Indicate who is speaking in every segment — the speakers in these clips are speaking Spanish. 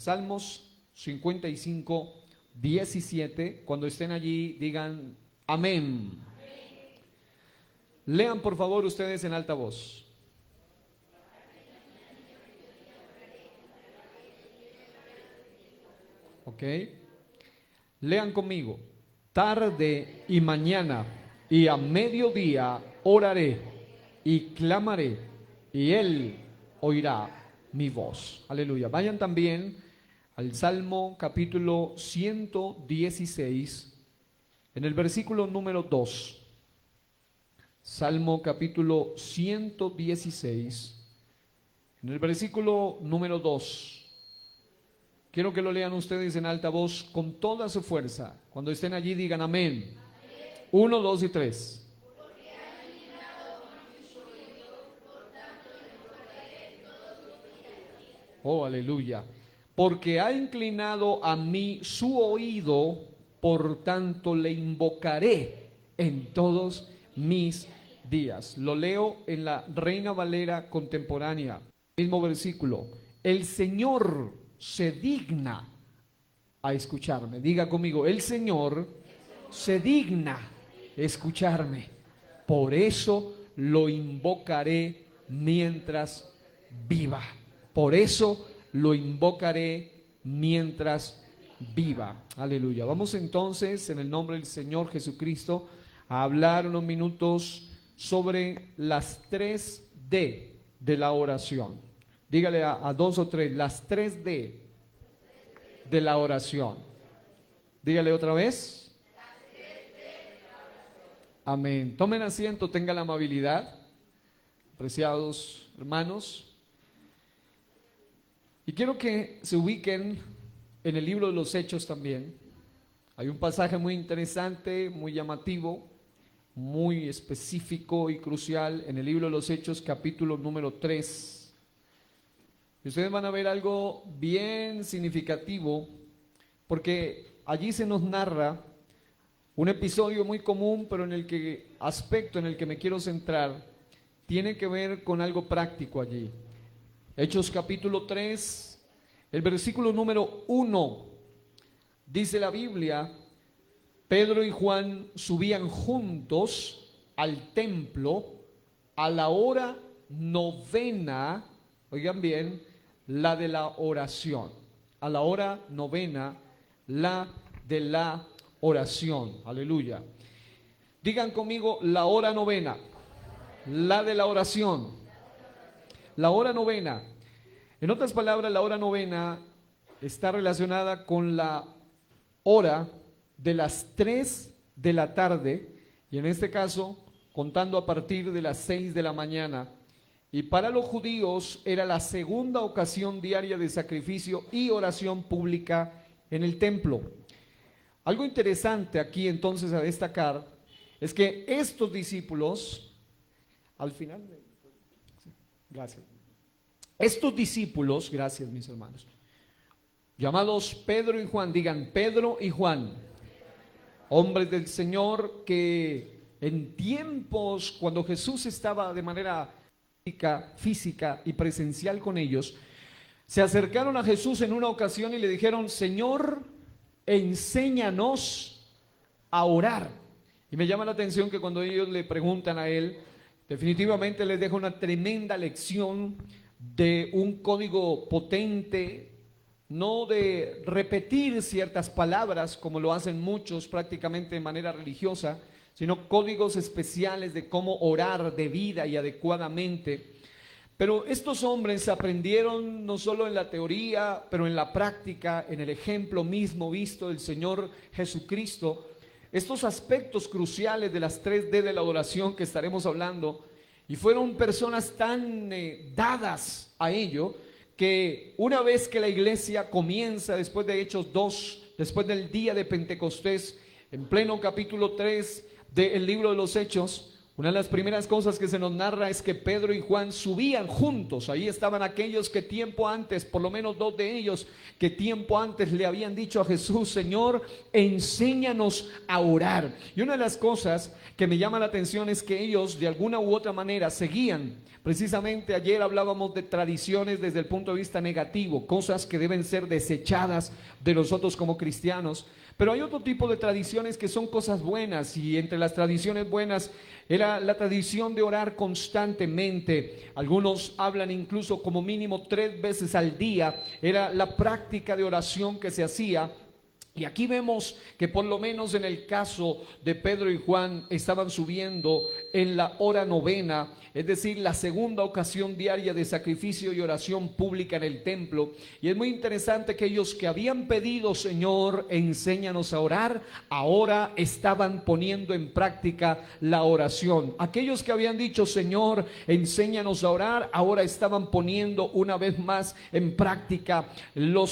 Speaker 1: Salmos 55, 17. Cuando estén allí, digan amén. Lean por favor ustedes en alta voz. Ok. Lean conmigo. Tarde y mañana y a mediodía oraré y clamaré y Él oirá mi voz. Aleluya. Vayan también al Salmo capítulo 116, en el versículo número 2. Salmo capítulo 116, en el versículo número 2. Quiero que lo lean ustedes en alta voz con toda su fuerza. Cuando estén allí digan amén. 1, 2 y 3. Oh, aleluya. Porque ha inclinado a mí su oído, por tanto le invocaré en todos mis días. Lo leo en la Reina Valera contemporánea, mismo versículo. El Señor se digna a escucharme. Diga conmigo, el Señor se digna a escucharme. Por eso lo invocaré mientras viva. Por eso lo invocaré mientras viva. Aleluya. Vamos entonces, en el nombre del Señor Jesucristo, a hablar unos minutos sobre las 3D de la oración. Dígale a 2 o 3, las 3D de la oración. Dígale otra vez. Amén. Tomen asiento, tengan la amabilidad, apreciados hermanos. Y quiero que se ubiquen en el libro de los Hechos también. Hay un pasaje muy interesante, muy llamativo, muy específico y crucial en el libro de los Hechos, capítulo número 3. Y ustedes van a ver algo bien significativo, porque allí se nos narra un episodio muy común, pero en el que me quiero centrar tiene que ver con algo práctico allí. Hechos capítulo 3, el versículo número 1, dice la Biblia: Pedro y Juan subían juntos al templo a la hora novena, oigan bien, la de la oración, a la hora novena, la de la oración, aleluya. Digan conmigo, la hora novena, la de la oración, la hora novena. En otras palabras, la hora novena está relacionada con la hora de las 3 de la tarde, y en este caso, contando a partir de las 6 de la mañana. Y para los judíos era la segunda ocasión diaria de sacrificio y oración pública en el templo. Algo interesante aquí entonces a destacar es que estos discípulos, al final, gracias, estos discípulos, gracias mis hermanos, llamados Pedro y Juan, digan Pedro y Juan, hombres del Señor que en tiempos cuando Jesús estaba de manera física y presencial con ellos, se acercaron a Jesús en una ocasión y le dijeron: Señor, enséñanos a orar. Y me llama la atención que cuando ellos le preguntan a él, definitivamente les deja una tremenda lección de un código potente, no de repetir ciertas palabras como lo hacen muchos prácticamente de manera religiosa, sino códigos especiales de cómo orar debida y adecuadamente. Pero estos hombres aprendieron no solo en la teoría, pero en la práctica, en el ejemplo mismo visto del Señor Jesucristo, estos aspectos cruciales de las 3D de la oración que estaremos hablando, y fueron personas tan dadas a ello, que una vez que la iglesia comienza, después de Hechos 2, después del día de Pentecostés, en pleno capítulo 3 del libro de los Hechos, Una de las primeras cosas que se nos narra es que Pedro y Juan subían juntos. Ahí estaban aquellos que tiempo antes, por lo menos dos de ellos, que tiempo antes le habían dicho a Jesús: Señor, enséñanos a orar. Y una de las cosas que me llama la atención es que ellos de alguna u otra manera seguían. Precisamente ayer hablábamos de tradiciones desde el punto de vista negativo, cosas que deben ser desechadas de nosotros como cristianos. Pero hay otro tipo de tradiciones que son cosas buenas, y entre las tradiciones buenas era la tradición de orar constantemente. Algunos hablan incluso como mínimo 3 veces al día. Era la práctica de oración que se hacía. Y aquí vemos que por lo menos en el caso de Pedro y Juan estaban subiendo en la hora novena, es decir, la segunda ocasión diaria de sacrificio y oración pública en el templo. Y es muy interesante que ellos que habían pedido: Señor, enséñanos a orar, ahora estaban poniendo en práctica la oración. Aquellos que habían dicho: Señor, enséñanos a orar, ahora estaban poniendo una vez más en práctica lo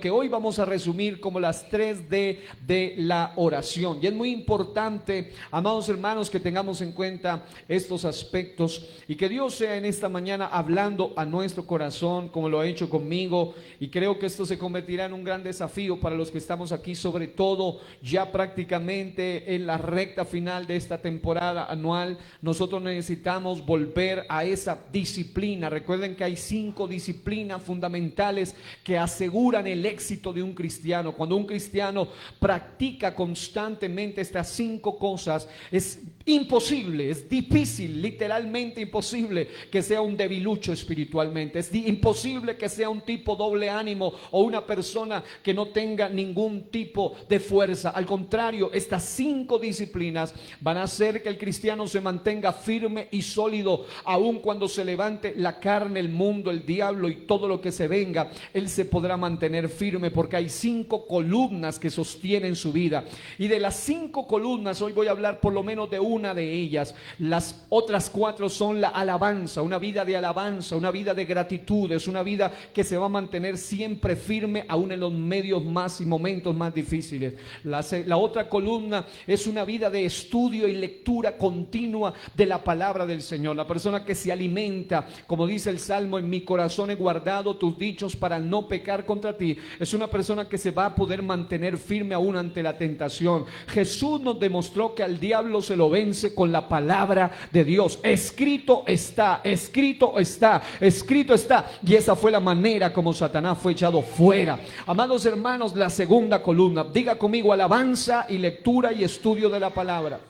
Speaker 1: que hoy vamos a resumir como las 3D de la oración. Y es muy importante, amados hermanos, que tengamos en cuenta estos aspectos y que Dios sea en esta mañana hablando a nuestro corazón como lo ha hecho conmigo. Y creo que esto se convertirá en un gran desafío para los que estamos aquí, sobre todo ya prácticamente en la recta final de esta temporada anual. Nosotros necesitamos volver a esa disciplina. Recuerden que hay 5 disciplinas fundamentales que aseguran el éxito de un cristiano. Cuando un cristiano practica constantemente estas 5 cosas, es imposible, es difícil, literalmente imposible que sea un debilucho espiritualmente. Es imposible que sea un tipo doble ánimo o una persona que no tenga ningún tipo de fuerza. Al contrario, estas 5 disciplinas van a hacer que el cristiano se mantenga firme y sólido, aun cuando se levante la carne, el mundo, el diablo y todo lo que se venga. Él se podrá mantener firme porque hay 5 columnas que sostienen su vida. Y de las 5 columnas hoy voy a hablar por lo menos de una de ellas. Las otras 4 son la alabanza, una vida de alabanza, una vida de gratitud. Es una vida que se va a mantener siempre firme aún en los medios más y momentos más difíciles. La otra columna es una vida de estudio y lectura continua de la palabra del Señor. La persona que se alimenta, como dice el Salmo: en mi corazón he guardado tus dichos para no pecar contra ti. Es una persona que se va a poder mantener firme aún ante la tentación. Jesús nos demostró que al diablo se lo vence con la palabra de Dios. Escrito está, escrito está, escrito está. Y esa fue la manera como Satanás fue echado fuera. Amados hermanos, la segunda columna, diga conmigo: alabanza y lectura y estudio de la palabra.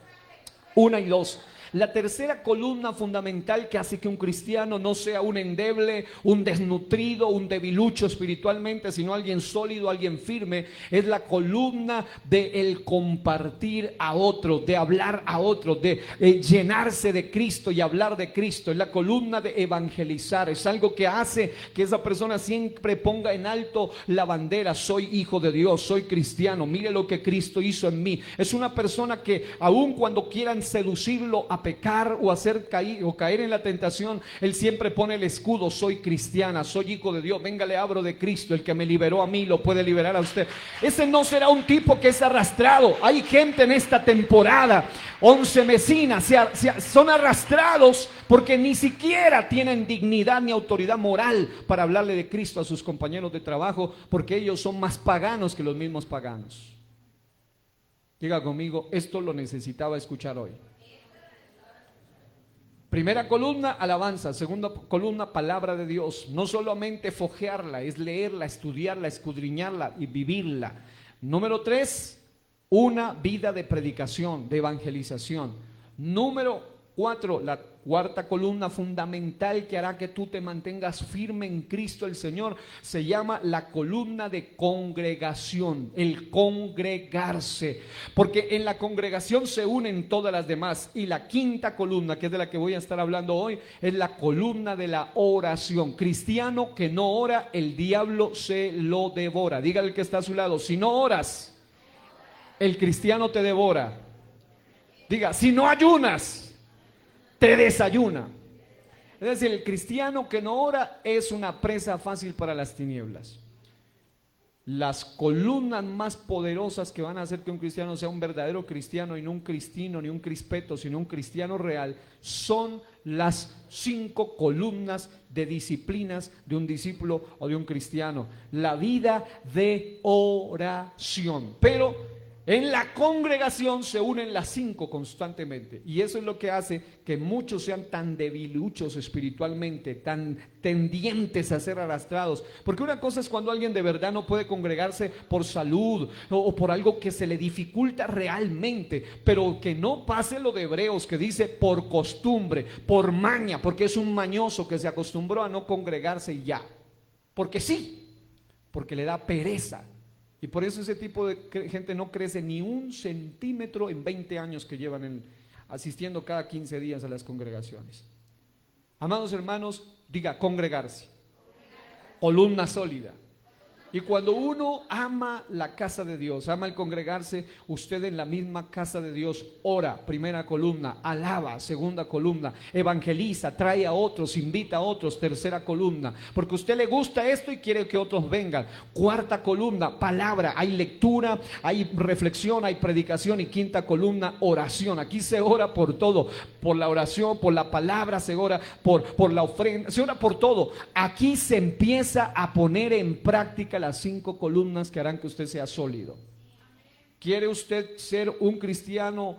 Speaker 1: 1 y 2. La tercera columna fundamental que hace que un cristiano no sea un endeble, un desnutrido, un debilucho espiritualmente, sino alguien sólido, alguien firme, es la columna de el compartir a otro, de hablar a otro, de llenarse de Cristo y hablar de Cristo. Es la columna de evangelizar. Es algo que hace que esa persona siempre ponga en alto la bandera: soy hijo de Dios, soy cristiano, mire lo que Cristo hizo en mí. Es una persona que aun cuando quieran seducirlo a pecar o hacer caer en la tentación, él siempre pone el escudo: soy cristiana, soy hijo de Dios, venga, le hablo de Cristo, el que me liberó a mí lo puede liberar a usted. Ese no será un tipo que es arrastrado. Hay gente en esta temporada, 11 vecinas, son arrastrados porque ni siquiera tienen dignidad ni autoridad moral para hablarle de Cristo a sus compañeros de trabajo, porque ellos son más paganos que los mismos paganos. Diga conmigo: esto lo necesitaba escuchar hoy. Primera columna, alabanza. Segunda columna, palabra de Dios. No solamente fojearla, es leerla, estudiarla, escudriñarla y vivirla. Número 3, una vida de predicación, de evangelización. Número 4, la cuarta columna fundamental que hará que tú te mantengas firme en Cristo el Señor, se llama la columna de congregación, el congregarse, porque en la congregación se unen todas las demás. Y la quinta columna, que es de la que voy a estar hablando hoy, es la columna de la oración. Cristiano que no ora, el diablo se lo devora. Dígale al que está a su lado: si no oras, el cristiano te devora. Diga: si no ayunas, te desayuna. Es decir, el cristiano que no ora es una presa fácil para las tinieblas. las columnas más poderosas que van a hacer que un cristiano sea un verdadero cristiano y no un cristino ni un crispeto, sino un cristiano real, son las 5 columnas de disciplinas de un discípulo o de un cristiano. La vida de oración. Pero en la congregación se unen las 5 constantemente, y eso es lo que hace que muchos sean tan debiluchos espiritualmente, tan tendientes a ser arrastrados. Porque una cosa es cuando alguien de verdad no puede congregarse por salud o por algo que se le dificulta realmente, pero que no pase lo de Hebreos, que dice por costumbre, por maña, porque es un mañoso que se acostumbró a no congregarse y ya, porque sí, porque le da pereza. Y por eso ese tipo de gente no crece ni un centímetro en 20 años que llevan asistiendo cada 15 días a las congregaciones. Amados hermanos, diga congregarse, columna sólida. Y cuando uno ama la casa de Dios, ama el congregarse, usted en la misma casa de Dios ora, primera columna, alaba, segunda columna, evangeliza, trae a otros, invita a otros, tercera columna, porque a usted le gusta esto y quiere que otros vengan. Cuarta columna, palabra, hay lectura, hay reflexión, hay predicación. Y quinta columna, oración. Aquí se ora por todo, por la oración, por la palabra, se ora por la ofrenda, se ora por todo. Aquí se empieza a poner en práctica las 5 columnas que harán que usted sea sólido. ¿Quiere usted ser un cristiano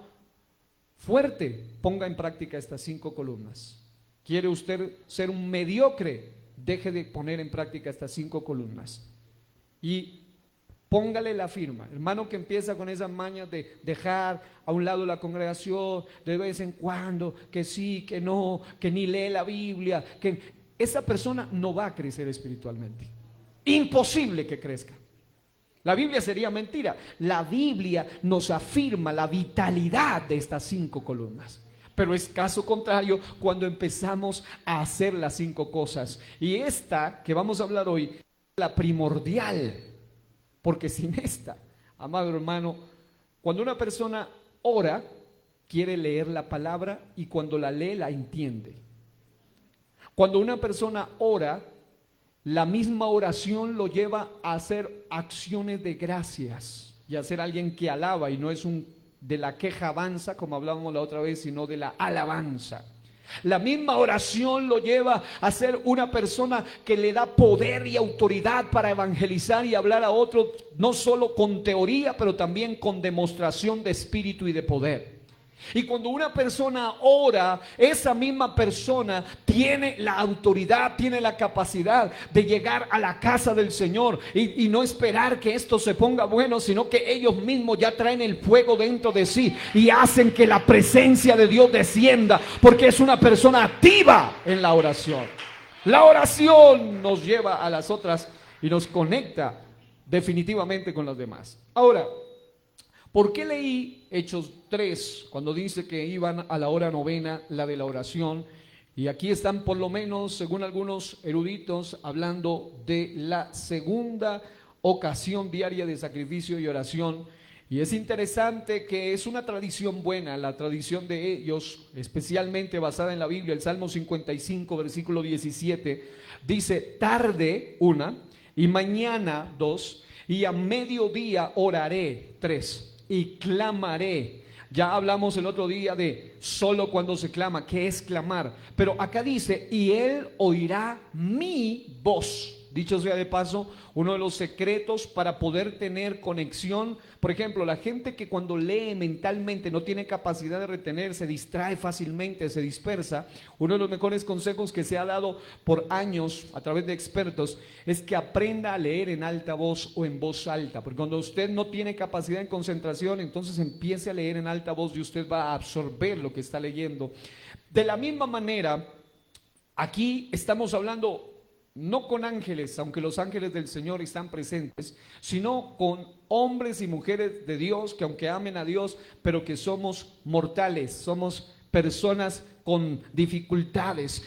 Speaker 1: fuerte? Ponga en práctica estas 5 columnas. ¿Quiere usted ser un mediocre? Deje de poner en práctica estas 5 columnas y póngale la firma. Hermano que empieza con esas mañas de dejar a un lado la congregación de vez en cuando, que sí, que no, que ni lee la Biblia, que esa persona no va a crecer espiritualmente. Imposible que crezca. La Biblia sería mentira. La Biblia nos afirma la vitalidad de estas 5 columnas. Pero es caso contrario cuando empezamos a hacer las 5 cosas. Y esta que vamos a hablar hoy es la primordial. Porque sin esta, amado hermano, cuando una persona ora, quiere leer la palabra y cuando la lee, la entiende. Cuando una persona ora, la misma oración lo lleva a hacer acciones de gracias y a ser alguien que alaba, y no es de la queja avanza como hablábamos la otra vez, sino de la alabanza. La misma oración lo lleva a ser una persona que le da poder y autoridad para evangelizar y hablar a otros, no solo con teoría, pero también con demostración de espíritu y de poder. Y cuando una persona ora, esa misma persona tiene la autoridad, tiene la capacidad de llegar a la casa del Señor y no esperar que esto se ponga bueno, sino que ellos mismos ya traen el fuego dentro de sí y hacen que la presencia de Dios descienda, porque es una persona activa en la oración. La oración nos lleva a las otras y nos conecta definitivamente con las demás. Ahora, ¿por qué leí Hechos 3 cuando dice que iban a la hora novena, la de la oración? Y aquí están, por lo menos, según algunos eruditos, hablando de la segunda ocasión diaria de sacrificio y oración. Y es interesante que es una tradición buena, la tradición de ellos, especialmente basada en la Biblia. El Salmo 55, versículo 17, dice: tarde 1 y mañana 2 y a mediodía oraré 3. Y clamaré. Ya hablamos el otro día de solo cuando se clama, ¿qué es clamar? Pero acá dice, y él oirá mi voz. Dicho sea de paso, uno de los secretos para poder tener conexión, por ejemplo, la gente que cuando lee mentalmente no tiene capacidad de retener, se distrae fácilmente, se dispersa. Uno de los mejores consejos que se ha dado por años a través de expertos es que aprenda a leer en alta voz o en voz alta, porque cuando usted no tiene capacidad de concentración, entonces empiece a leer en alta voz y usted va a absorber lo que está leyendo. De la misma manera, aquí estamos hablando no con ángeles, aunque los ángeles del Señor están presentes, sino con hombres y mujeres de Dios que aunque amen a Dios, pero que somos mortales, somos personas con dificultades,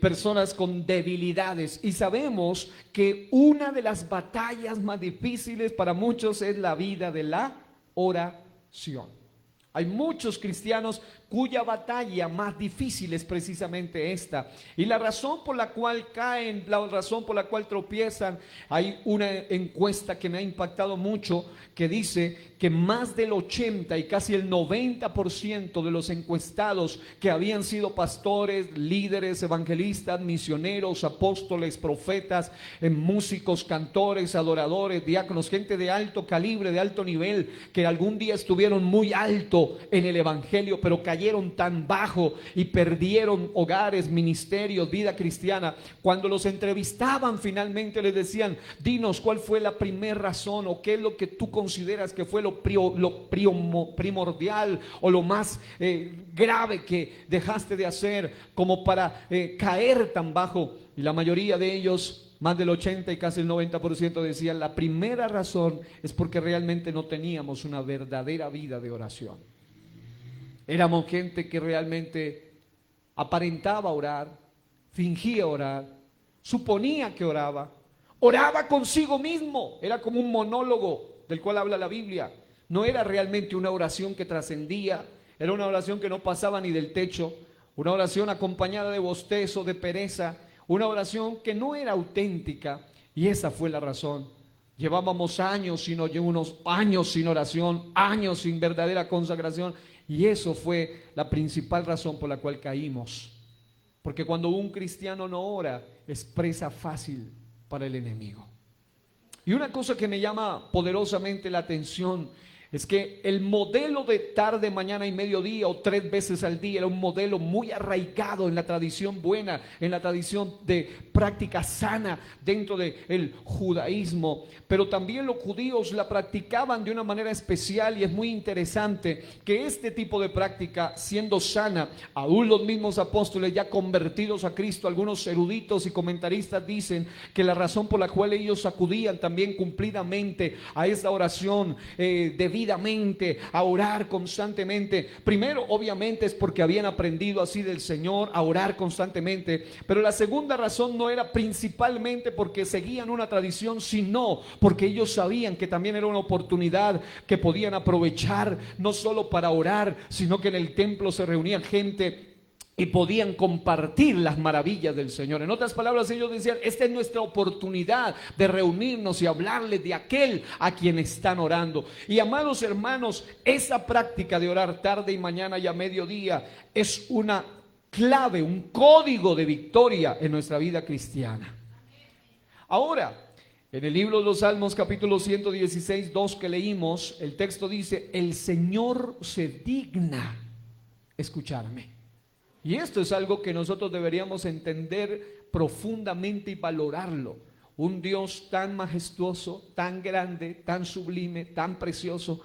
Speaker 1: personas con debilidades, y sabemos que una de las batallas más difíciles para muchos es la vida de la oración. Hay muchos cristianos cuya batalla más difícil es precisamente esta. Y la razón por la cual caen, la razón por la cual tropiezan, hay una encuesta que me ha impactado mucho que dice que más del 80 y casi el 90% de los encuestados que habían sido pastores, líderes, evangelistas, misioneros, apóstoles, profetas, músicos, cantores, adoradores, diáconos, gente de alto calibre, de alto nivel, que algún día estuvieron muy alto en el evangelio, pero cayeron tan bajo y perdieron hogares, ministerios, vida cristiana. Cuando los entrevistaban finalmente les decían: dinos cuál fue la primera razón o qué es lo que tú consideras que fue lo primordial o lo más grave que dejaste de hacer como para caer tan bajo. Y la mayoría de ellos, más del 80 y casi el 90%, decían: la primera razón es porque realmente no teníamos una verdadera vida de oración. Éramos gente que realmente aparentaba orar, fingía orar, suponía que oraba, oraba consigo mismo, era como un monólogo del cual habla la Biblia. No era realmente una oración que trascendía, era una oración que no pasaba ni del techo, una oración acompañada de bostezo, de pereza, una oración que no era auténtica. Y esa fue la razón. Llevábamos unos años sin oración, años sin verdadera consagración, y eso fue la principal razón por la cual caímos. Porque cuando un cristiano no ora, es presa fácil para el enemigo. Y una cosa que me llama poderosamente la atención es que el modelo de tarde, mañana y mediodía o 3 veces al día era un modelo muy arraigado en la tradición buena, en la tradición de práctica sana dentro del judaísmo. Pero también los judíos la practicaban de una manera especial, y es muy interesante que este tipo de práctica, siendo sana, aún los mismos apóstoles ya convertidos a Cristo, algunos eruditos y comentaristas dicen que la razón por la cual ellos acudían también cumplidamente a esa oración debidamente, a orar constantemente, primero obviamente es porque habían aprendido así del Señor a orar constantemente, pero la segunda razón no era principalmente porque seguían una tradición, sino porque ellos sabían que también era una oportunidad que podían aprovechar, no solo para orar, sino que en el templo se reunía gente y podían compartir las maravillas del Señor. En otras palabras, ellos decían: esta es nuestra oportunidad de reunirnos y hablarles de aquel a quien están orando. Y amados hermanos, esa práctica de orar tarde y mañana y a mediodía es una clave, un código de victoria en nuestra vida cristiana. Ahora, en el libro de los Salmos, capítulo 116, 2 que leímos, el texto dice: el Señor se digna escucharme. Y esto es algo que nosotros deberíamos entender profundamente y valorarlo. Un Dios tan majestuoso, tan grande, tan sublime, tan precioso,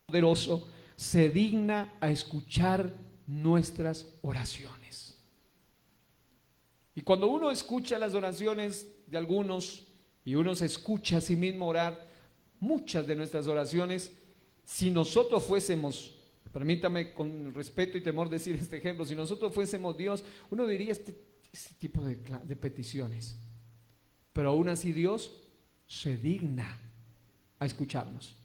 Speaker 1: poderoso, se digna a escuchar nuestras oraciones. Y cuando uno escucha las oraciones de algunos y uno se escucha a sí mismo orar, muchas de nuestras oraciones, si nosotros fuésemos, permítame con respeto y temor decir este ejemplo, si nosotros fuésemos Dios, uno diría este tipo de peticiones. Pero aún así Dios se digna a escucharnos.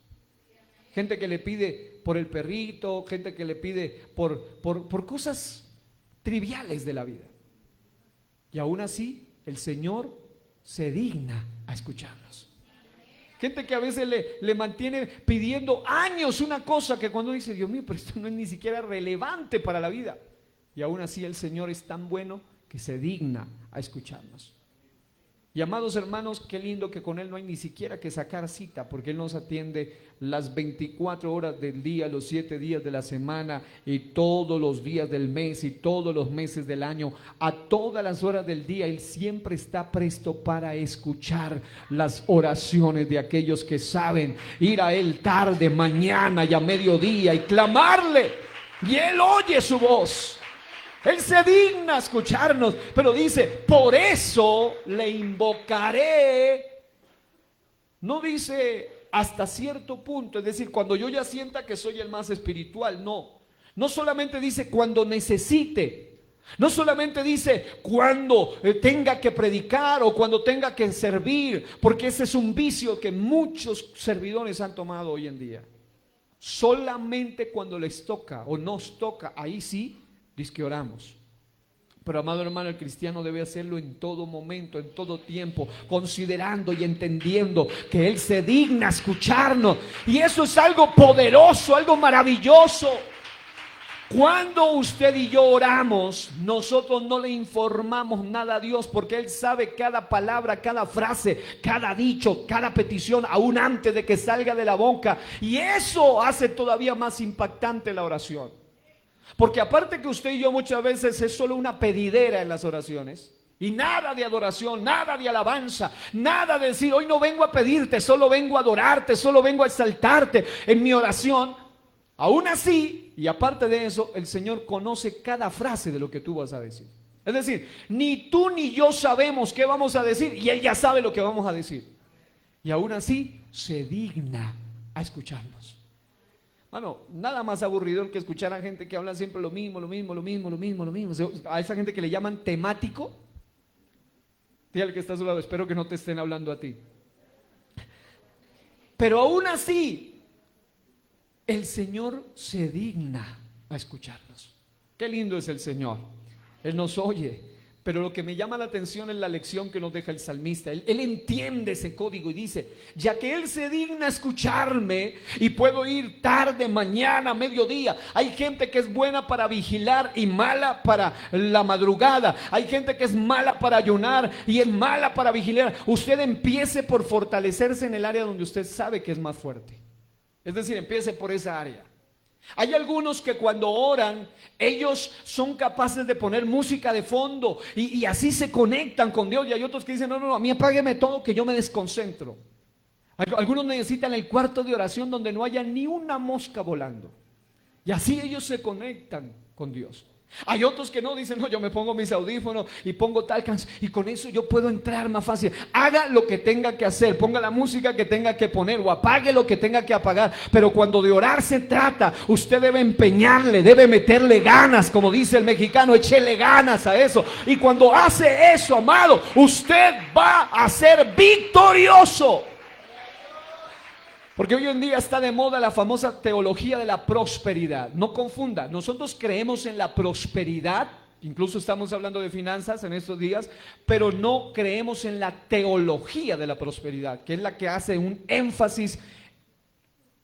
Speaker 1: Gente que le pide por el perrito, gente que le pide por cosas triviales de la vida. Y aún así el Señor se digna a escucharnos. Gente que a veces le mantiene pidiendo años una cosa que cuando dice: Dios mío, pero esto no es ni siquiera relevante para la vida. Y aún así el Señor es tan bueno que se digna a escucharnos. Y amados hermanos, qué lindo que con Él no hay ni siquiera que sacar cita, porque Él nos atiende las 24 horas del día, los 7 días de la semana y todos los días del mes y todos los meses del año. A todas las horas del día Él siempre está presto para escuchar las oraciones de aquellos que saben ir a Él tarde, mañana y a mediodía y clamarle, y Él oye su voz. Él se digna a escucharnos, pero dice: por eso le invocaré. No dice hasta cierto punto, es decir, cuando yo ya sienta que soy el más espiritual. No solamente dice cuando necesite, no solamente dice cuando tenga que predicar o cuando tenga que servir, porque ese es un vicio que muchos servidores han tomado hoy en día. Solamente cuando les toca o nos toca, ahí sí, dice que oramos. Pero amado hermano, el cristiano debe hacerlo en todo momento, en todo tiempo, considerando y entendiendo que Él se digna escucharnos. Y eso es algo poderoso, algo maravilloso. Cuando usted y yo oramos, nosotros no le informamos nada a Dios, porque Él sabe cada palabra, cada frase, cada dicho, cada petición, aún antes de que salga de la boca. Y eso hace todavía más impactante la oración. Porque aparte que usted y yo muchas veces es solo una pedidera en las oraciones, y nada de adoración, nada de alabanza, nada de decir, hoy no vengo a pedirte, solo vengo a adorarte, solo vengo a exaltarte en mi oración. Aún así, y aparte de eso, el Señor conoce cada frase de lo que tú vas a decir. Es decir, ni tú ni yo sabemos qué vamos a decir, y Él ya sabe lo que vamos a decir. Y aún así, se digna a escucharnos. Bueno, nada más aburridor que escuchar a gente que habla siempre lo mismo. A esa gente que le llaman temático. Dígale que está a su lado, espero que no te estén hablando a ti. Pero aún así, el Señor se digna a escucharnos. Qué lindo es el Señor. Él nos oye. Pero lo que me llama la atención es la lección que nos deja el salmista. Él entiende ese código y dice, ya que Él se digna a escucharme y puedo ir tarde, mañana, mediodía. Hay gente que es buena para vigilar y mala para la madrugada. Hay gente que es mala para ayunar y es mala para vigilar. Usted empiece por fortalecerse en el área donde usted sabe que es más fuerte. Es decir, empiece por esa área. Hay algunos que cuando oran, ellos son capaces de poner música de fondo y así se conectan con Dios. Y hay otros que dicen, no, a mí apágueme todo que yo me desconcentro. Algunos necesitan el cuarto de oración donde no haya ni una mosca volando. Y así ellos se conectan con Dios. Hay otros que no, dicen, no, yo me pongo mis audífonos y pongo tal canción y con eso yo puedo entrar más fácil. Haga lo que tenga que hacer, ponga la música que tenga que poner o apague lo que tenga que apagar. Pero cuando de orar se trata, usted debe empeñarle, debe meterle ganas, como dice el mexicano, échele ganas a eso. Y cuando hace eso, amado, usted va a ser victorioso. Porque hoy en día está de moda la famosa teología de la prosperidad. No confunda, nosotros creemos en la prosperidad, incluso estamos hablando de finanzas en estos días, pero no creemos en la teología de la prosperidad, que es la que hace un énfasis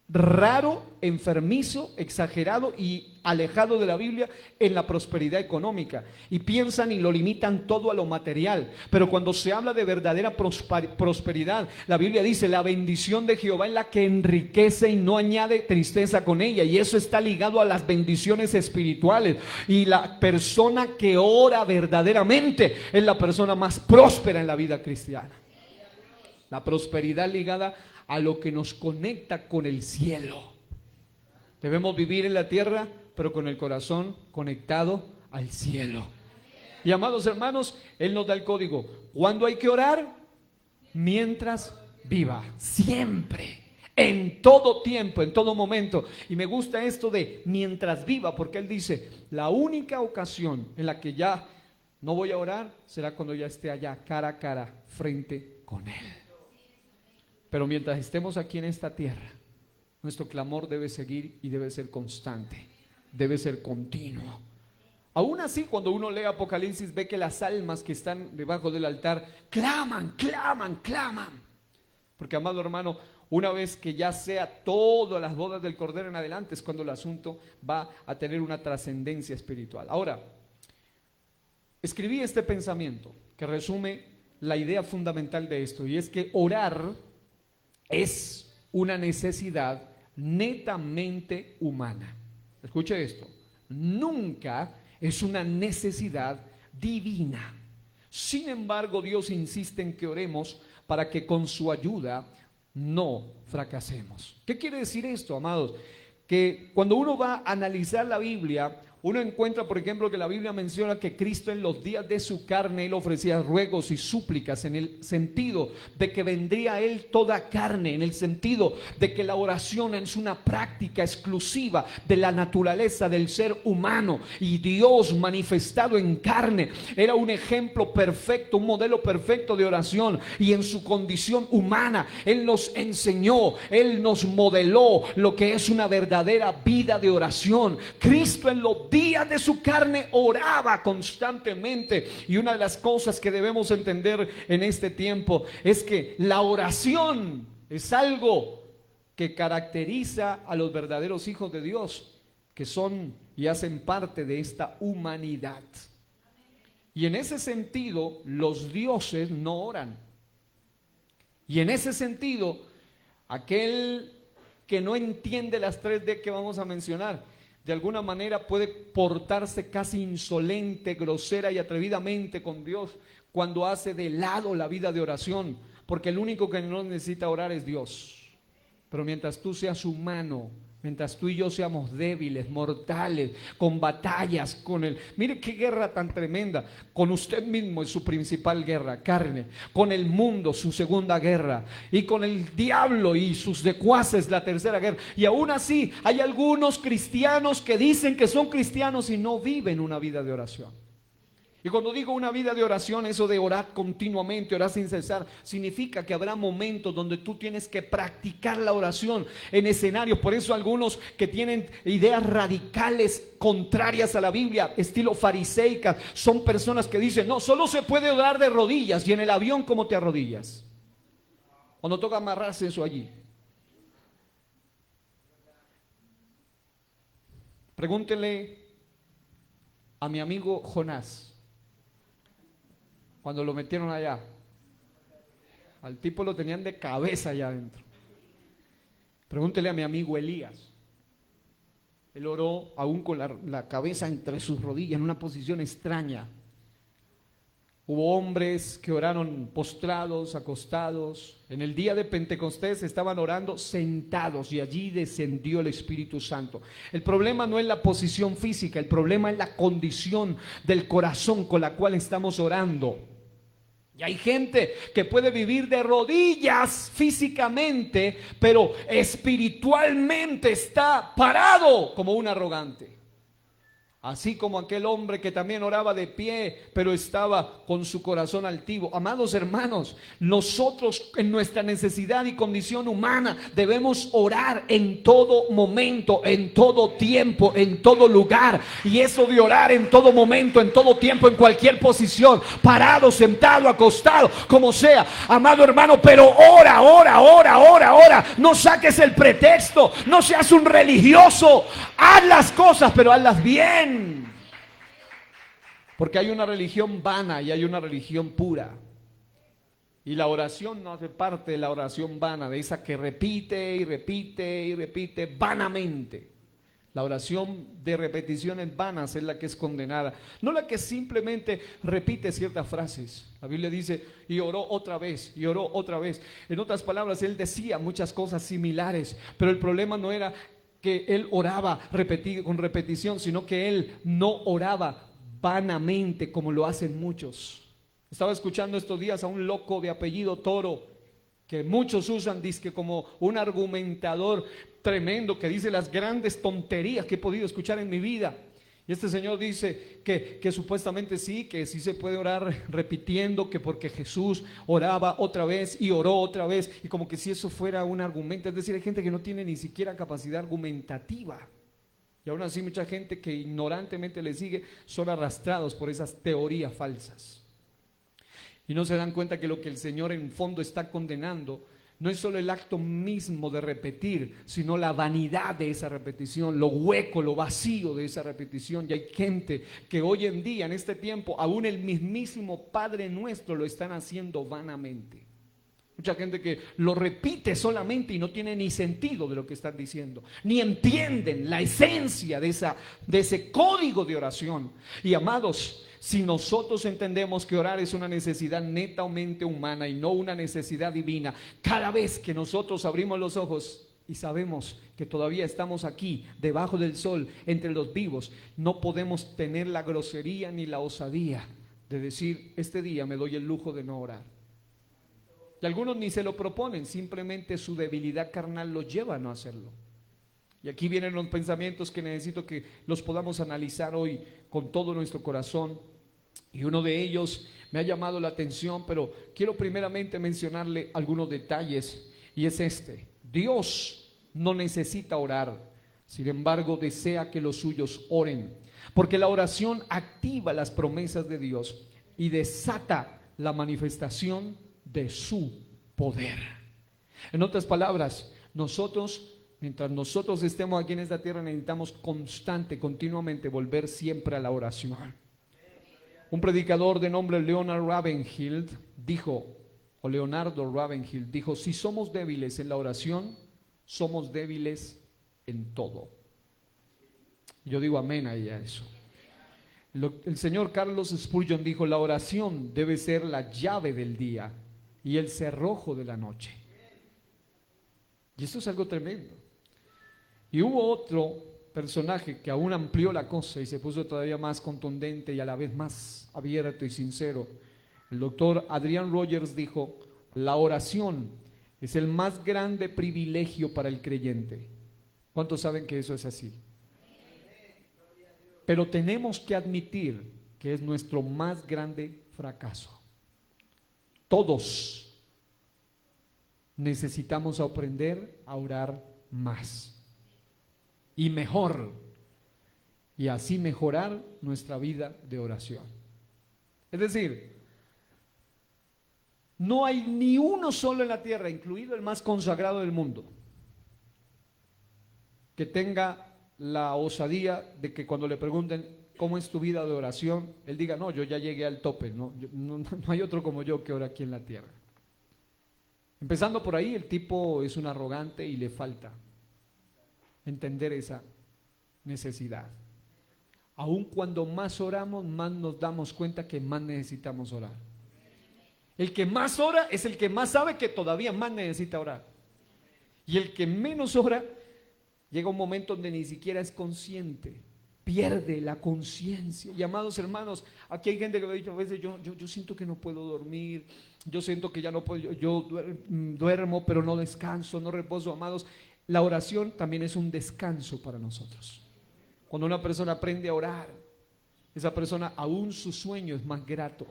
Speaker 1: raro, enfermizo, exagerado y alejado de la Biblia en la prosperidad económica, y piensan y lo limitan todo a lo material. Pero cuando se habla de verdadera prosperidad, la Biblia dice, la bendición de Jehová es la que enriquece y no añade tristeza con ella, y eso está ligado a las bendiciones espirituales. Y la persona que ora verdaderamente es la persona más próspera en la vida cristiana. La prosperidad ligada a lo que nos conecta con el cielo. Debemos vivir en la tierra, pero con el corazón conectado al cielo. Y amados hermanos, Él nos da el código. ¿Cuándo hay que orar? Mientras viva. Siempre. En todo tiempo, en todo momento. Y me gusta esto de mientras viva, porque Él dice, la única ocasión en la que ya no voy a orar será cuando ya esté allá cara a cara frente con Él. Pero mientras estemos aquí en esta tierra, nuestro clamor debe seguir y debe ser constante, debe ser continuo. Aún así, cuando uno lee Apocalipsis, ve que las almas que están debajo del altar claman. Porque, amado hermano, una vez que ya sea todas las bodas del Cordero en adelante, es cuando el asunto va a tener una trascendencia espiritual. Ahora, escribí este pensamiento que resume la idea fundamental de esto, y es que orar es una necesidad netamente humana. Escuche esto, nunca es una necesidad divina. Sin embargo, Dios insiste en que oremos para que con su ayuda no fracasemos. ¿Qué quiere decir esto, amados? Que cuando uno va a analizar la Biblia, Uno encuentra, por ejemplo, que la Biblia menciona que Cristo en los días de su carne, Él ofrecía ruegos y súplicas en el sentido de que vendría a Él toda carne, en el sentido de que la oración es una práctica exclusiva de la naturaleza del ser humano, y Dios manifestado en carne era un ejemplo perfecto, un modelo perfecto de oración, y en su condición humana Él nos enseñó, Él nos modeló lo que es una verdadera vida de oración. Cristo en los días de su carne oraba constantemente, y una de las cosas que debemos entender en este tiempo es que la oración es algo que caracteriza a los verdaderos hijos de Dios, que son y hacen parte de esta humanidad. Y en ese sentido, los dioses no oran. Y en ese sentido, aquel que no entiende las 3D que vamos a mencionar, de alguna manera puede portarse casi insolente, grosera y atrevidamente con Dios cuando hace de lado la vida de oración, porque el único que no necesita orar es Dios. Pero mientras tú seas humano, mientras tú y yo seamos débiles, mortales, con batallas, con el... Mire qué guerra tan tremenda. Con usted mismo es su principal guerra, carne. Con el mundo, su segunda guerra. Y con el diablo y sus secuaces, la tercera guerra. Y aún así, hay algunos cristianos que dicen que son cristianos y no viven una vida de oración. Y cuando digo una vida de oración, eso de orar continuamente, orar sin cesar, significa que habrá momentos donde tú tienes que practicar la oración en escenarios. Por eso algunos que tienen ideas radicales contrarias a la Biblia, estilo fariseica, son personas que dicen, no, solo se puede orar de rodillas. Y en el avión, ¿cómo te arrodillas? Cuando toca amarrarse eso allí. Pregúntenle a mi amigo Jonás. Cuando lo metieron allá, al tipo lo tenían de cabeza allá adentro. Pregúntele a mi amigo Elías. Él oró aún con la cabeza entre sus rodillas, en una posición extraña. Hubo hombres que oraron postrados, acostados. En el día de Pentecostés estaban orando sentados, y allí descendió el Espíritu Santo. El problema no es la posición física, el problema es la condición del corazón con la cual estamos orando. Y hay gente que puede vivir de rodillas físicamente, pero espiritualmente está parado como un arrogante. Así como aquel hombre que también oraba de pie, pero estaba con su corazón altivo. Amados hermanos, nosotros en nuestra necesidad y condición humana debemos orar en todo momento, en todo tiempo, en todo lugar. Y eso de orar en todo momento, en todo tiempo, en cualquier posición, parado, sentado, acostado, como sea. Amado hermano, pero ora. No saques el pretexto, no seas un religioso. Haz las cosas, pero hazlas bien. Porque hay una religión vana y hay una religión pura. Y la oración no hace parte de la oración vana, de esa que repite y repite y repite vanamente. La oración de repeticiones vanas es la que es condenada, no la que simplemente repite ciertas frases. La Biblia dice, y oró otra vez, y oró otra vez. En otras palabras, él decía muchas cosas similares, pero el problema no era que él oraba con repetición, sino que él no oraba vanamente como lo hacen muchos. Estaba escuchando estos días a un loco de apellido Toro, que muchos usan dizque como un argumentador tremendo, que dice las grandes tonterías que he podido escuchar en mi vida. Y este señor dice que supuestamente sí, que sí se puede orar repitiendo, que porque Jesús oraba otra vez y oró otra vez, y como que si eso fuera un argumento. Es decir, hay gente que no tiene ni siquiera capacidad argumentativa, y aún así mucha gente que ignorantemente le sigue son arrastrados por esas teorías falsas. Y no se dan cuenta que lo que el Señor en fondo está condenando no es solo el acto mismo de repetir, sino la vanidad de esa repetición, lo hueco, lo vacío de esa repetición. Y hay gente que hoy en día, en este tiempo, aún el mismísimo Padre Nuestro lo están haciendo vanamente. Mucha gente que lo repite solamente y no tiene ni sentido de lo que están diciendo, ni entienden la esencia de ese código de oración. Y amados, si nosotros entendemos que orar es una necesidad netamente humana y no una necesidad divina, cada vez que nosotros abrimos los ojos y sabemos que todavía estamos aquí, debajo del sol, entre los vivos, no podemos tener la grosería ni la osadía de decir, este día me doy el lujo de no orar. Y algunos ni se lo proponen, simplemente su debilidad carnal los lleva a no hacerlo. Y aquí vienen los pensamientos que necesito que los podamos analizar hoy con todo nuestro corazón. Y uno de ellos me ha llamado la atención, pero quiero primeramente mencionarle algunos detalles, y es este: Dios no necesita orar, sin embargo desea que los suyos oren, porque la oración activa las promesas de Dios y desata la manifestación de su poder. En otras palabras, mientras nosotros estemos aquí en esta tierra, necesitamos continuamente volver siempre a la oración. Un predicador de nombre Leonardo Ravenhill dijo, si somos débiles en la oración, somos débiles en todo. Yo digo amén ahí a eso. El señor Carlos Spurgeon dijo, la oración debe ser la llave del día y el cerrojo de la noche. Y esto es algo tremendo. Y hubo otro personaje que aún amplió la cosa y se puso todavía más contundente y a la vez más abierto y sincero. El doctor Adrian Rogers dijo, la oración es el más grande privilegio para el creyente. ¿Cuántos saben que eso es así? Pero tenemos que admitir que es nuestro más grande fracaso. Todos necesitamos aprender a orar más y mejor, y así mejorar nuestra vida de oración. Es decir, no hay ni uno solo en la tierra, incluido el más consagrado del mundo, que tenga la osadía de que cuando le pregunten cómo es tu vida de oración, él diga, no, yo ya llegué al tope, no hay otro como yo que ora aquí en la tierra. Empezando por ahí, el tipo es un arrogante y le falta entender esa necesidad. Aun cuando más oramos, más nos damos cuenta que más necesitamos orar. El que más ora es el que más sabe que todavía más necesita orar. Y el que menos ora, llega un momento donde ni siquiera es consciente, pierde la conciencia. Y amados hermanos, aquí hay gente que me ha dicho a veces, yo siento que no puedo dormir, yo siento que ya no puedo, yo duermo pero no descanso, no reposo. Amados, la oración también es un descanso para nosotros. Cuando una persona aprende a orar, esa persona aún su sueño es más grato.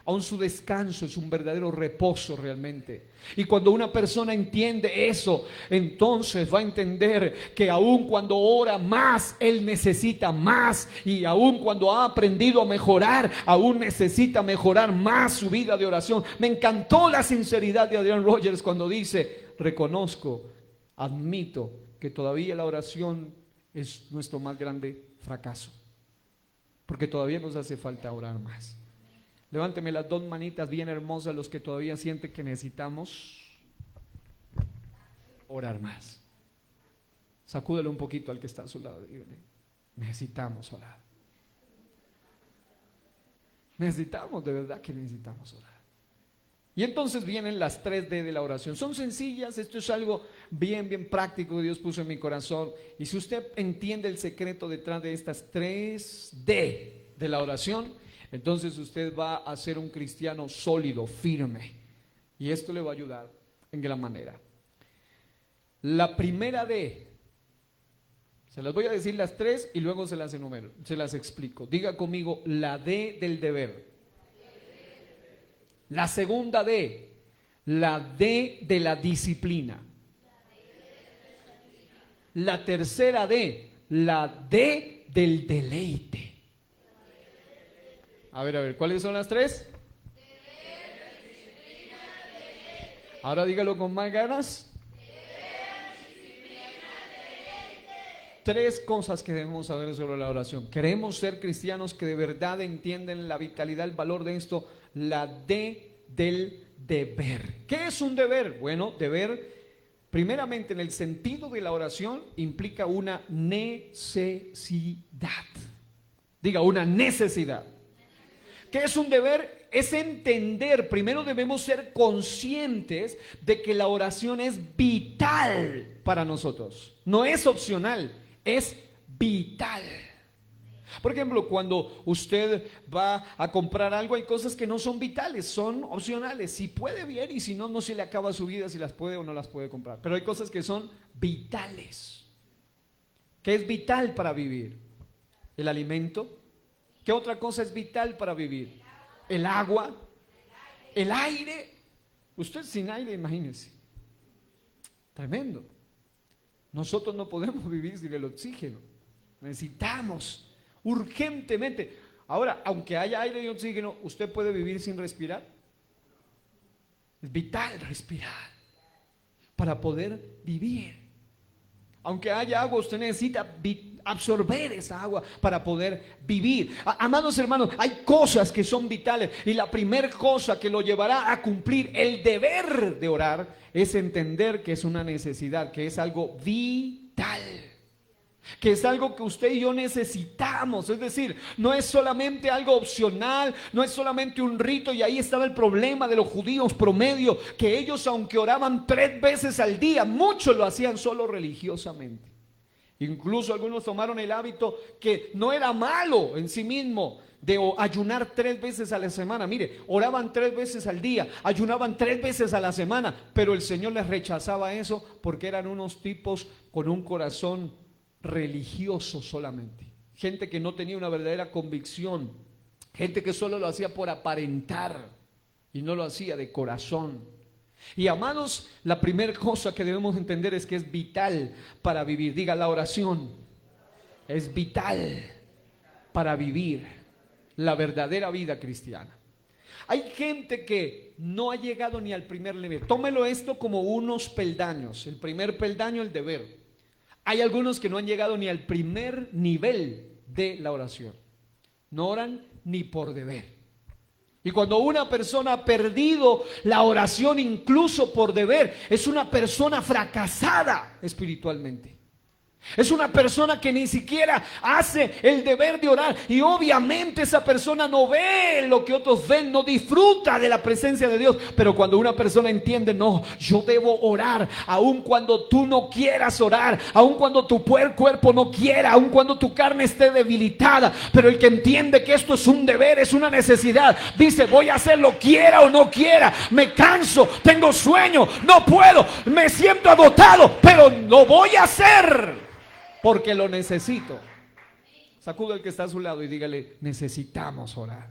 Speaker 1: Aún su descanso es un verdadero reposo realmente. Y cuando una persona entiende eso, entonces va a entender que aún cuando ora más, él necesita más. Y aún cuando ha aprendido a mejorar, aún necesita mejorar más su vida de oración. Me encantó la sinceridad de Adrian Rogers cuando dice, reconozco, admito que todavía la oración es nuestro más grande fracaso. Porque todavía nos hace falta orar más. Levánteme las dos manitas bien hermosas los que todavía sienten que necesitamos orar más. Sacúdele un poquito al que está a su lado. Dígale, necesitamos orar. Necesitamos, de verdad que necesitamos orar. Y entonces vienen las 3D de la oración. Son sencillas, esto es algo bien práctico que Dios puso en mi corazón. Y si usted entiende el secreto detrás de estas 3D de la oración, entonces usted va a ser un cristiano sólido, firme. Y esto le va a ayudar en gran manera. La primera D, se las voy a decir las 3 y luego se las enumero, se las explico. Diga conmigo, la D del deber. La segunda D, la D de la disciplina. La tercera D, la D del deleite. A ver, ¿cuáles son las 3? Ahora dígalo con más ganas. 3 cosas que debemos saber sobre la oración. Queremos ser cristianos que de verdad entienden la vitalidad, el valor de esto. La D del deber. ¿Qué es un deber? Bueno, deber, primeramente en el sentido de la oración, implica una necesidad. Diga, una necesidad. ¿Qué es un deber? es entender, primero debemos ser conscientes de que la oración es vital para nosotros. No es opcional, es vital. Por ejemplo, cuando usted va a comprar algo, hay cosas que no son vitales, son opcionales. Si puede, bien, y si no, no se le acaba su vida si las puede o no las puede comprar. Pero hay cosas que son vitales. ¿Qué es vital para vivir? El alimento. ¿Qué otra cosa es vital para vivir? El agua, el aire. Usted sin aire, imagínese. Tremendo. Nosotros no podemos vivir sin el oxígeno. Necesitamos urgentemente. Ahora, aunque haya aire y oxígeno, ¿usted puede vivir sin respirar? Es vital respirar para poder vivir. Aunque haya agua, usted necesita absorber esa agua para poder vivir. Amados hermanos, hay cosas que son vitales, y la primera cosa que lo llevará a cumplir el deber de orar es entender que es una necesidad, que es algo vital, que es algo que usted y yo necesitamos. Es decir, no es solamente algo opcional, no es solamente un rito. Y ahí estaba el problema de los judíos promedio, que ellos, aunque oraban 3 veces al día, muchos lo hacían solo religiosamente. Incluso algunos tomaron el hábito, que no era malo en sí mismo, de ayunar 3 veces a la semana. Mire, oraban 3 veces al día, ayunaban 3 veces a la semana, pero el Señor les rechazaba eso porque eran unos tipos con un corazón religioso solamente, gente que no tenía una verdadera convicción, gente que solo lo hacía por aparentar y no lo hacía de corazón. Y amados, la primera cosa que debemos entender es que es vital para vivir. Diga, la oración es vital para vivir la verdadera vida cristiana. Hay gente que no ha llegado ni al primer nivel. Tómelo esto como unos peldaños. El primer peldaño, el deber. Hay algunos que no han llegado ni al primer nivel de la oración. No oran ni por deber. Y cuando una persona ha perdido la oración incluso por deber, es una persona fracasada espiritualmente. Es una persona que ni siquiera hace el deber de orar. Y obviamente esa persona no ve lo que otros ven, no disfruta de la presencia de Dios. Pero cuando una persona entiende, no, yo debo orar, aun cuando tú no quieras orar, aun cuando tu cuerpo no quiera, aun cuando tu carne esté debilitada, pero el que entiende que esto es un deber, es una necesidad, dice, voy a hacerlo quiera o no quiera. Me canso, tengo sueño, no puedo, me siento agotado, pero lo voy a hacer porque lo necesito. Sacuda al que está a su lado y dígale, necesitamos orar.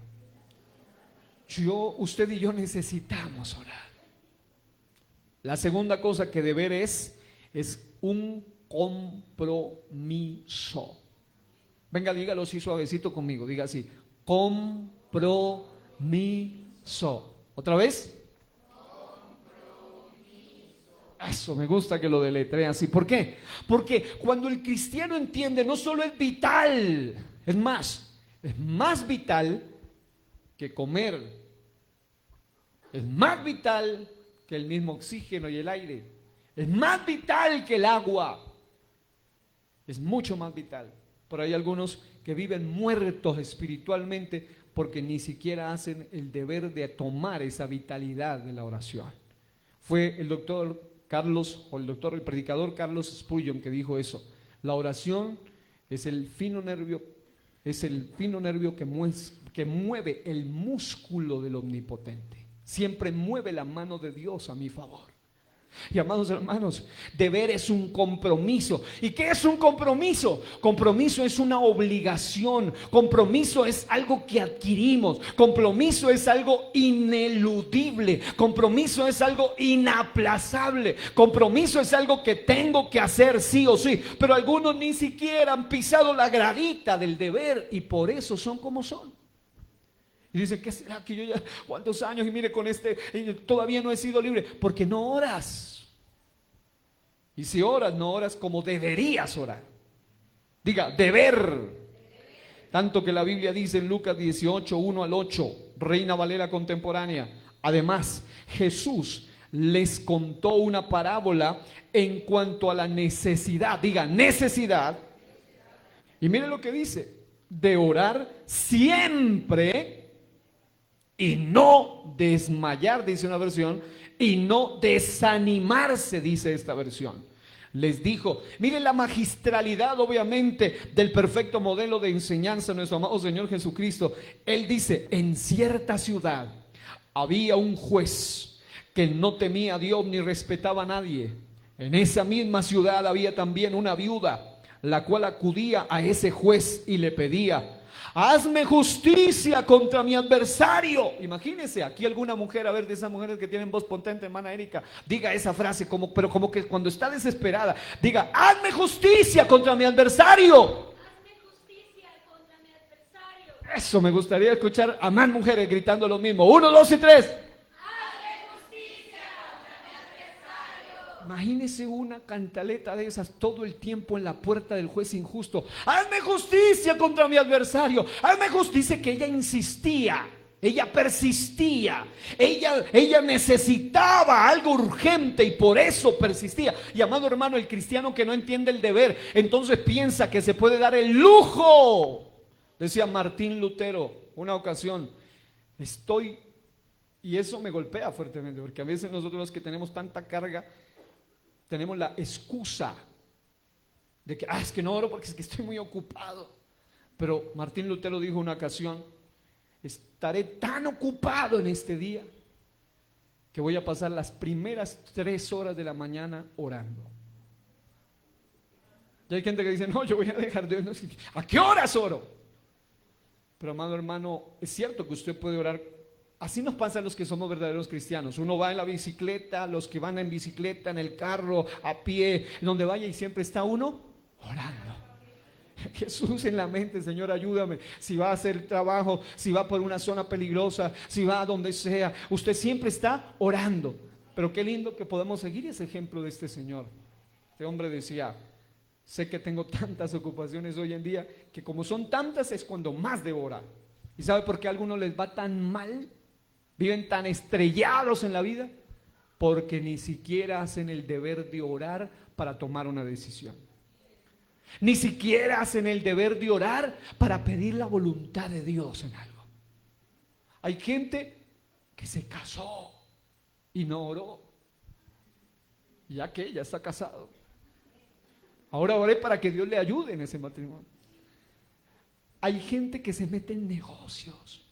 Speaker 1: Usted y yo necesitamos orar. La segunda cosa que deber es un compromiso. Venga, dígalo así suavecito conmigo. Diga así, compromiso. ¿Otra vez? Eso, me gusta que lo deletrea así. ¿Por qué? Porque cuando el cristiano entiende, no solo es vital, es más vital que comer, es más vital que el mismo oxígeno y el aire, es más vital que el agua, es mucho más vital. Pero hay algunos que viven muertos espiritualmente porque ni siquiera hacen el deber de tomar esa vitalidad de la oración. Fue el predicador Carlos Spurgeon que dijo eso. La oración es el fino nervio que mueve el músculo del omnipotente. Siempre mueve la mano de Dios a mi favor. Y amados hermanos, deber es un compromiso. ¿Y qué es un compromiso? Compromiso es una obligación. Compromiso es algo que adquirimos. Compromiso es algo ineludible. Compromiso es algo inaplazable. Compromiso es algo que tengo que hacer sí o sí. Pero algunos ni siquiera han pisado la gradita del deber y por eso son como son. Y dicen, ¿qué será que yo ya, cuántos años y mire con todavía no he sido libre? Porque no oras. Y si oras, no oras como deberías orar. Diga, deber. Tanto que la Biblia dice en Lucas 18, 1 al 8, Reina Valera contemporánea. Además, Jesús les contó una parábola en cuanto a la necesidad. Diga, necesidad. Y mire lo que dice, de orar siempre y no desmayar, dice una versión, y no desanimarse, dice esta versión. Les dijo, miren la magistralidad obviamente del perfecto modelo de enseñanza de nuestro amado Señor Jesucristo. Él dice, en cierta ciudad había un juez que no temía a Dios ni respetaba a nadie. En esa misma ciudad había también una viuda, la cual acudía a ese juez y le pedía, hazme justicia contra mi adversario. Imagínense, aquí alguna mujer, a ver, de esas mujeres que tienen voz potente, hermana Erika, diga esa frase, pero como que cuando está desesperada, diga, hazme justicia contra mi adversario. Hazme justicia contra mi adversario. Eso me gustaría escuchar a más mujeres gritando lo mismo. 1, 2 y 3. Imagínese una cantaleta de esas todo el tiempo en la puerta del juez injusto. Hazme justicia contra mi adversario. Hazme justicia. Que ella insistía, ella persistía, ella necesitaba algo urgente y por eso persistía. Y amado hermano, el cristiano que no entiende el deber, entonces piensa que se puede dar el lujo. Decía Martín Lutero una ocasión, y eso me golpea fuertemente, porque a veces nosotros los que tenemos tanta carga, tenemos la excusa de que, es que no oro porque es que estoy muy ocupado. Pero Martín Lutero dijo una ocasión, estaré tan ocupado en este día que voy a pasar las primeras 3 horas de la mañana orando. Y hay gente que dice, no, yo voy a dejar de orar. ¿A qué horas oro? Pero amado hermano, es cierto que usted puede orar. Así nos pasa a los que somos verdaderos cristianos. Uno va en la bicicleta, los que van en bicicleta, en el carro, a pie, donde vaya y siempre está uno orando. Jesús en la mente, Señor, ayúdame. Si va a hacer trabajo, si va por una zona peligrosa, si va a donde sea, usted siempre está orando. Pero qué lindo que podamos seguir ese ejemplo de este Señor. Este hombre decía, sé que tengo tantas ocupaciones hoy en día, que como son tantas es cuando más debo orar. ¿Y sabe por qué a algunos les va tan mal? Viven tan estrellados en la vida porque ni siquiera hacen el deber de orar para tomar una decisión. Ni siquiera hacen el deber de orar para pedir la voluntad de Dios en algo. Hay gente que se casó y no oró, ya que ya está casado. Ahora oré para que Dios le ayude en ese matrimonio. Hay gente que se mete en negocios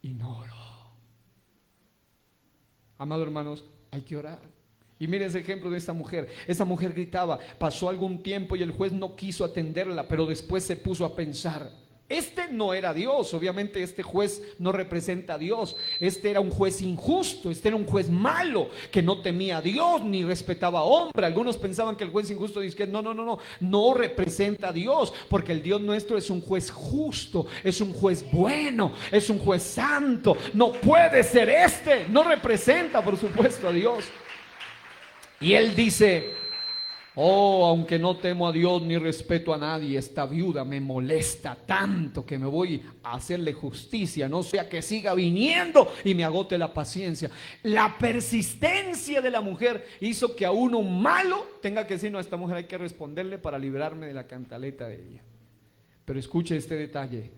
Speaker 1: y no oró. Amados hermanos, hay que orar. Y miren ese ejemplo de esta mujer. Esa mujer gritaba, pasó algún tiempo y el juez no quiso atenderla, pero después se puso a pensar. Este no era Dios, obviamente este juez no representa a Dios. Este era un juez injusto, este era un juez malo, que no temía a Dios ni respetaba a hombre. Algunos pensaban que el juez injusto dice que no representa a Dios, porque el Dios nuestro es un juez justo, es un juez bueno, es un juez santo. No puede ser no representa por supuesto a Dios. Y él dice, aunque no temo a Dios ni respeto a nadie, esta viuda me molesta tanto que me voy a hacerle justicia, no sea que siga viniendo y me agote la paciencia. La persistencia de la mujer hizo que a uno malo tenga que decir, no, a esta mujer hay que responderle para librarme de la cantaleta de ella. Pero escuche este detalle.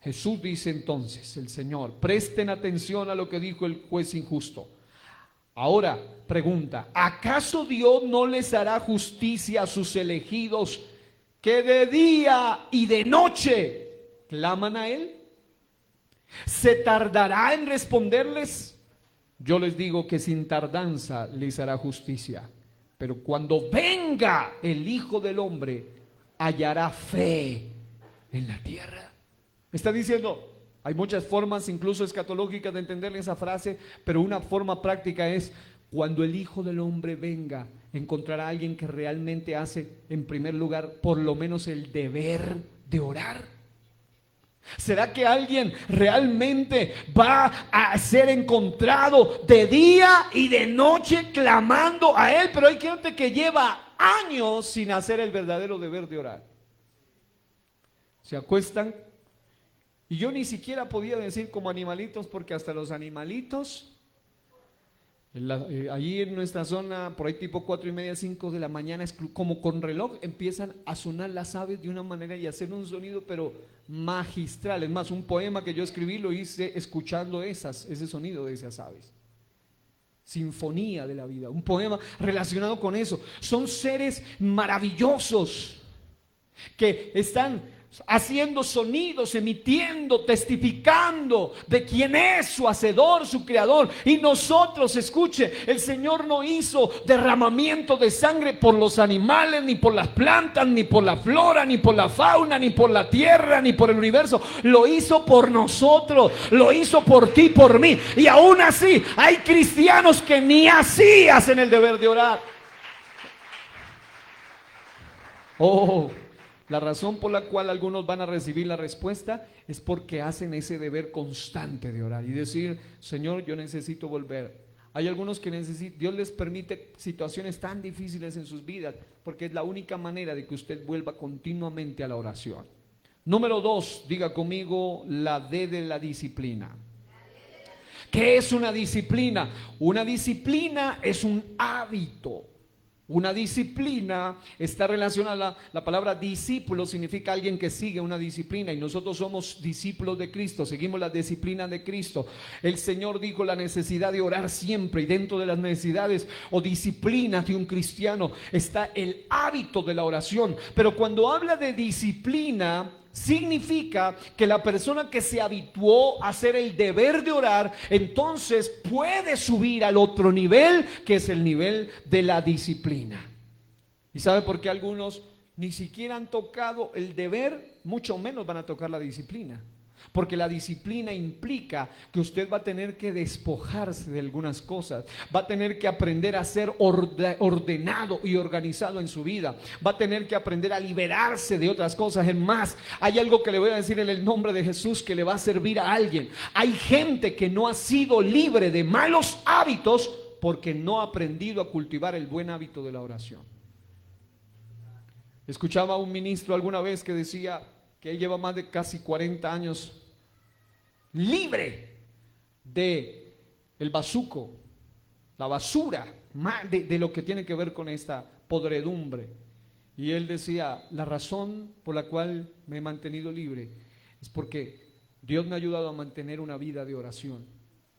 Speaker 1: Jesús dice entonces, el Señor, presten atención a lo que dijo el juez injusto. Ahora, pregunta, ¿acaso Dios no les hará justicia a sus elegidos que de día y de noche claman a Él? ¿Se tardará en responderles? Yo les digo que sin tardanza les hará justicia. Pero cuando venga el Hijo del Hombre, hallará fe en la tierra. Está diciendo, hay muchas formas, incluso escatológicas, de entenderle esa frase, pero una forma práctica es, cuando el Hijo del Hombre venga, encontrará a alguien que realmente hace, en primer lugar, por lo menos el deber de orar. ¿Será que alguien realmente va a ser encontrado de día y de noche clamando a Él? Pero hay gente que lleva años sin hacer el verdadero deber de orar. Se acuestan. Y yo ni siquiera podía decir como animalitos, porque hasta los animalitos Allí en nuestra zona, por ahí tipo 4:30, 5 de la mañana, como con reloj, empiezan a sonar las aves de una manera y hacer un sonido, pero magistral. Es más, un poema que yo escribí lo hice escuchando ese sonido de esas aves. Sinfonía de la vida, un poema relacionado con eso. Son seres maravillosos que están haciendo sonidos, emitiendo, testificando de quién es su hacedor, su creador. Y nosotros, escuche, el Señor no hizo derramamiento de sangre por los animales, ni por las plantas, ni por la flora, ni por la fauna, ni por la tierra, ni por el universo. Lo hizo por nosotros, lo hizo por ti, por mí. Y aún así hay cristianos que ni así hacen el deber de orar. Oh, la razón por la cual algunos van a recibir la respuesta es porque hacen ese deber constante de orar y decir: Señor, yo necesito volver. Hay algunos que Dios les permite situaciones tan difíciles en sus vidas porque es la única manera de que usted vuelva continuamente a la oración. Número 2, diga conmigo, la D de la disciplina. ¿Qué es una disciplina? Una disciplina es un hábito. Una disciplina está relacionada, la palabra discípulo significa alguien que sigue una disciplina, y nosotros somos discípulos de Cristo, seguimos la disciplina de Cristo. El Señor dijo la necesidad de orar siempre, y dentro de las necesidades o disciplinas de un cristiano está el hábito de la oración. Pero cuando habla de disciplina, significa que la persona que se habituó a hacer el deber de orar, entonces puede subir al otro nivel, que es el nivel de la disciplina. ¿Y sabe por qué algunos ni siquiera han tocado el deber, mucho menos van a tocar la disciplina? Porque la disciplina implica que usted va a tener que despojarse de algunas cosas, va a tener que aprender a ser ordenado y organizado en su vida, va a tener que aprender a liberarse de otras cosas. Es más, hay algo que le voy a decir en el nombre de Jesús que le va a servir a alguien. Hay gente que no ha sido libre de malos hábitos porque no ha aprendido a cultivar el buen hábito de la oración. Escuchaba a un ministro alguna vez que decía que él lleva más de casi 40 años libre de el bazuco, la basura, de lo que tiene que ver con esta podredumbre. Y él decía: la razón por la cual me he mantenido libre es porque Dios me ha ayudado a mantener una vida de oración.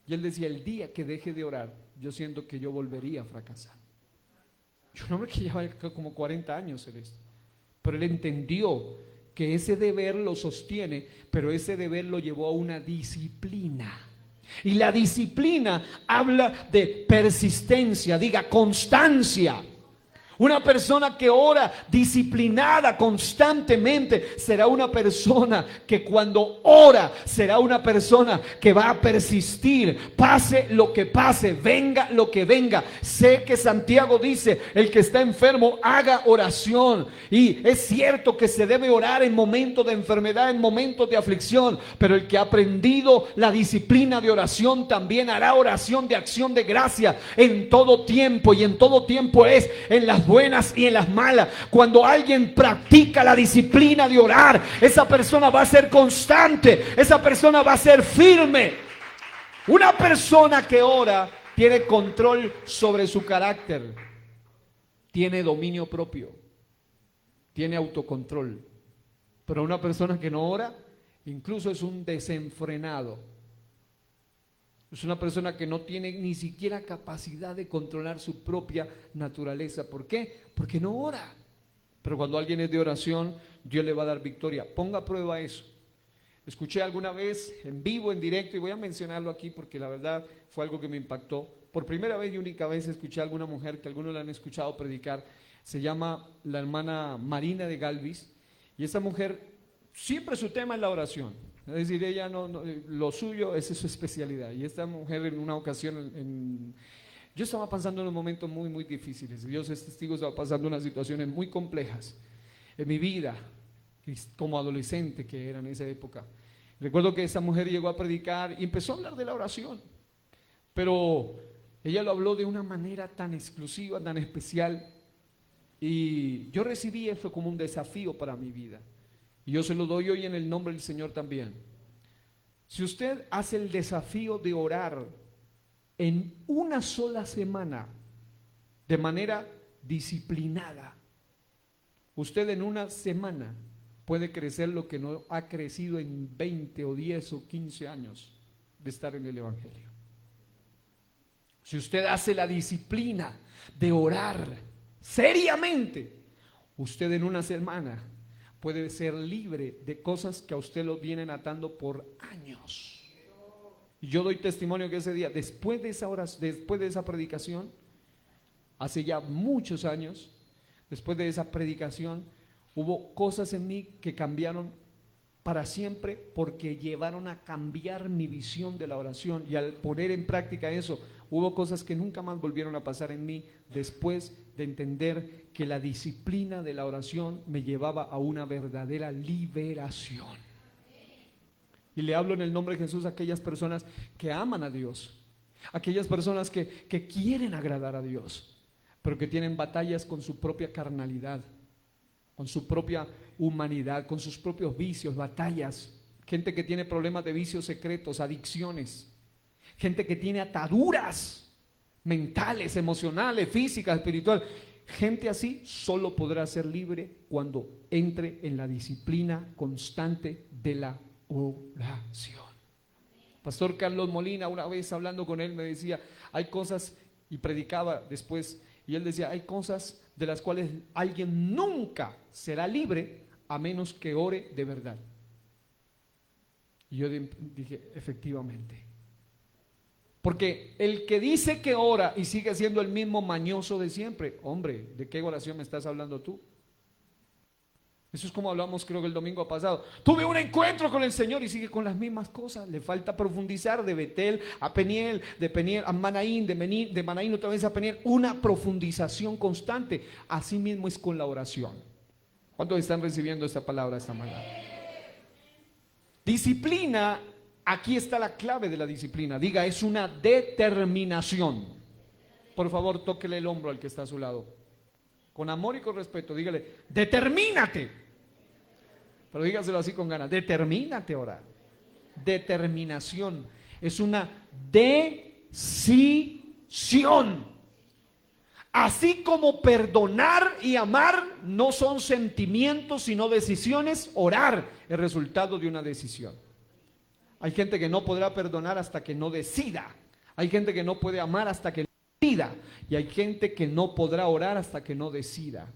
Speaker 1: Y él decía: el día que deje de orar, yo siento que yo volvería a fracasar. Yo un hombre que lleva como 40 años en esto, pero él entendió que ese deber lo sostiene, pero ese deber lo llevó a una disciplina. Y la disciplina habla de persistencia, diga constancia. Una persona que ora disciplinada constantemente será una persona que cuando ora será una persona que va a persistir, pase lo que pase, venga lo que venga. Sé que Santiago dice: el que está enfermo haga oración. Y es cierto que se debe orar en momentos de enfermedad, en momentos de aflicción, pero el que ha aprendido la disciplina de oración también hará oración de acción de gracia en todo tiempo. Y en todo tiempo es en las buenas y en las malas. Cuando alguien practica la disciplina de orar, esa persona va a ser constante, esa persona va a ser firme. Una persona que ora tiene control sobre su carácter, tiene dominio propio, tiene autocontrol. Pero una persona que no ora, incluso es un desenfrenado. Es una persona que no tiene ni siquiera capacidad de controlar su propia naturaleza. ¿Por qué? Porque no ora. Pero cuando alguien es de oración, Dios le va a dar victoria. Ponga a prueba eso. Escuché alguna vez en vivo, en directo, y voy a mencionarlo aquí porque la verdad fue algo que me impactó. Por primera vez y única vez escuché a alguna mujer que algunos la han escuchado predicar. Se llama la hermana Marina de Galvis. Y esa mujer, siempre su tema es la oración. Es decir, ella lo suyo es su especialidad. Y esta mujer en una ocasión, yo estaba pasando unos momentos muy, muy difíciles. Dios es testigo, estaba pasando unas situaciones muy complejas en mi vida, como adolescente que era en esa época. Recuerdo que esa mujer llegó a predicar y empezó a hablar de la oración. Pero ella lo habló de una manera tan exclusiva, tan especial. Y yo recibí eso como un desafío para mi vida. Y yo se lo doy hoy en el nombre del Señor también. Si usted hace el desafío de orar en una sola semana, de manera disciplinada, usted en una semana puede crecer lo que no ha crecido en 20 o 10 o 15 años de estar en el Evangelio. Si usted hace la disciplina de orar seriamente, usted en una semana puede ser libre de cosas que a usted lo vienen atando por años. Y yo doy testimonio que ese día, después de esa predicación, hace ya muchos años, después de esa predicación, hubo cosas en mí que cambiaron para siempre, porque llevaron a cambiar mi visión de la oración, y al poner en práctica eso, hubo cosas que nunca más volvieron a pasar en mí después de entender que la disciplina de la oración me llevaba a una verdadera liberación. Y le hablo en el nombre de Jesús a aquellas personas que aman a Dios, aquellas personas que quieren agradar a Dios, pero que tienen batallas con su propia carnalidad, con su propia humanidad, con sus propios vicios, batallas. Gente que tiene problemas de vicios secretos, adicciones, gente que tiene ataduras mentales, emocionales, físicas, espirituales. Gente así solo podrá ser libre cuando entre en la disciplina constante de la oración. Pastor Carlos Molina, una vez hablando con él, me decía, hay cosas, y predicaba después, y él decía, hay cosas de las cuales alguien nunca será libre a menos que ore de verdad. Y yo dije, efectivamente. Porque el que dice que ora y sigue siendo el mismo mañoso de siempre, hombre, ¿de qué oración me estás hablando tú? Eso es como hablamos, creo que el domingo pasado. Tuve un encuentro con el Señor y sigue con las mismas cosas. Le falta profundizar de Betel a Peniel, de Peniel a Manaín, de Manaín otra vez a Peniel. Una profundización constante. Así mismo es con la oración. ¿Cuántos están recibiendo esta palabra esta mañana? Disciplina, aquí está la clave de la disciplina. Diga, es una determinación. Por favor, tóquele el hombro al que está a su lado. Con amor y con respeto, dígale, determínate. Pero dígaselo así con ganas, determínate a orar. Determinación, es una decisión. Así como perdonar y amar no son sentimientos sino decisiones, orar es resultado de una decisión. Hay gente que no podrá perdonar hasta que no decida. Hay gente que no puede amar hasta que decida, y hay gente que no podrá orar hasta que no decida.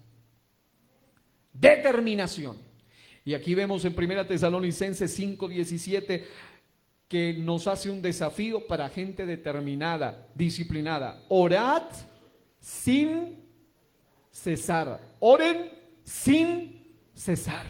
Speaker 1: Determinación. Y aquí vemos en 1 Tesalonicenses 5:17 que nos hace un desafío para gente determinada, disciplinada. Orad sin cesar. Oren sin cesar.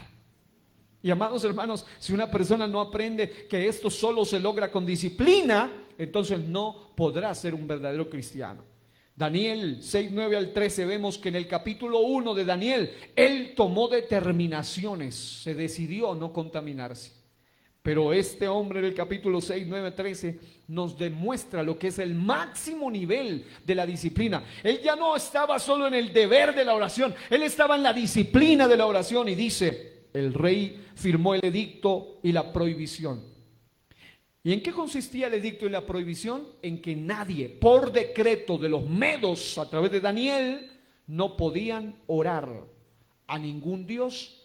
Speaker 1: Y amados hermanos, si una persona no aprende que esto solo se logra con disciplina, entonces no podrá ser un verdadero cristiano. Daniel 6:9 al 13 vemos que en el capítulo 1 de Daniel, él tomó determinaciones, se decidió no contaminarse. Pero este hombre en el capítulo 6, 9, 13 nos demuestra lo que es el máximo nivel de la disciplina. Él ya no estaba solo en el deber de la oración, él estaba en la disciplina de la oración, y dice, el rey firmó el edicto y la prohibición. ¿Y en qué consistía el edicto y la prohibición? En que nadie, por decreto de los medos a través de Daniel, no podían orar a ningún dios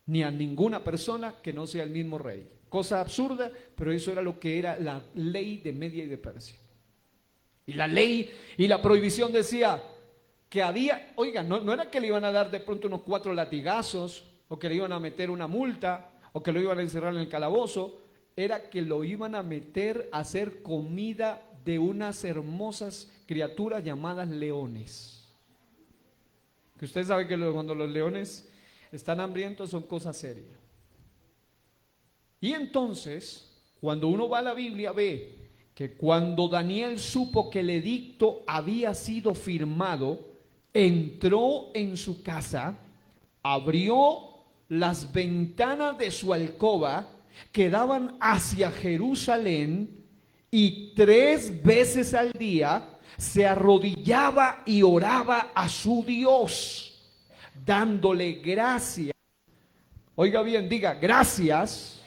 Speaker 1: ni a ninguna persona que no sea el mismo rey. Cosa absurda, pero eso era lo que era la ley de Media y de Persia. Y la ley y la prohibición decía que había, oiga, no era que le iban a dar de pronto unos 4 latigazos, o que le iban a meter una multa, o que lo iban a encerrar en el calabozo. Era que lo iban a meter a hacer comida de unas hermosas criaturas llamadas leones. Que usted sabe que cuando los leones están hambrientos son cosas serias. Y entonces, cuando uno va a la Biblia, ve que cuando Daniel supo que el edicto había sido firmado, entró en su casa, abrió las ventanas de su alcoba que daban hacia Jerusalén, y 3 veces al día se arrodillaba y oraba a su Dios, dándole gracias. Oiga bien, diga gracias,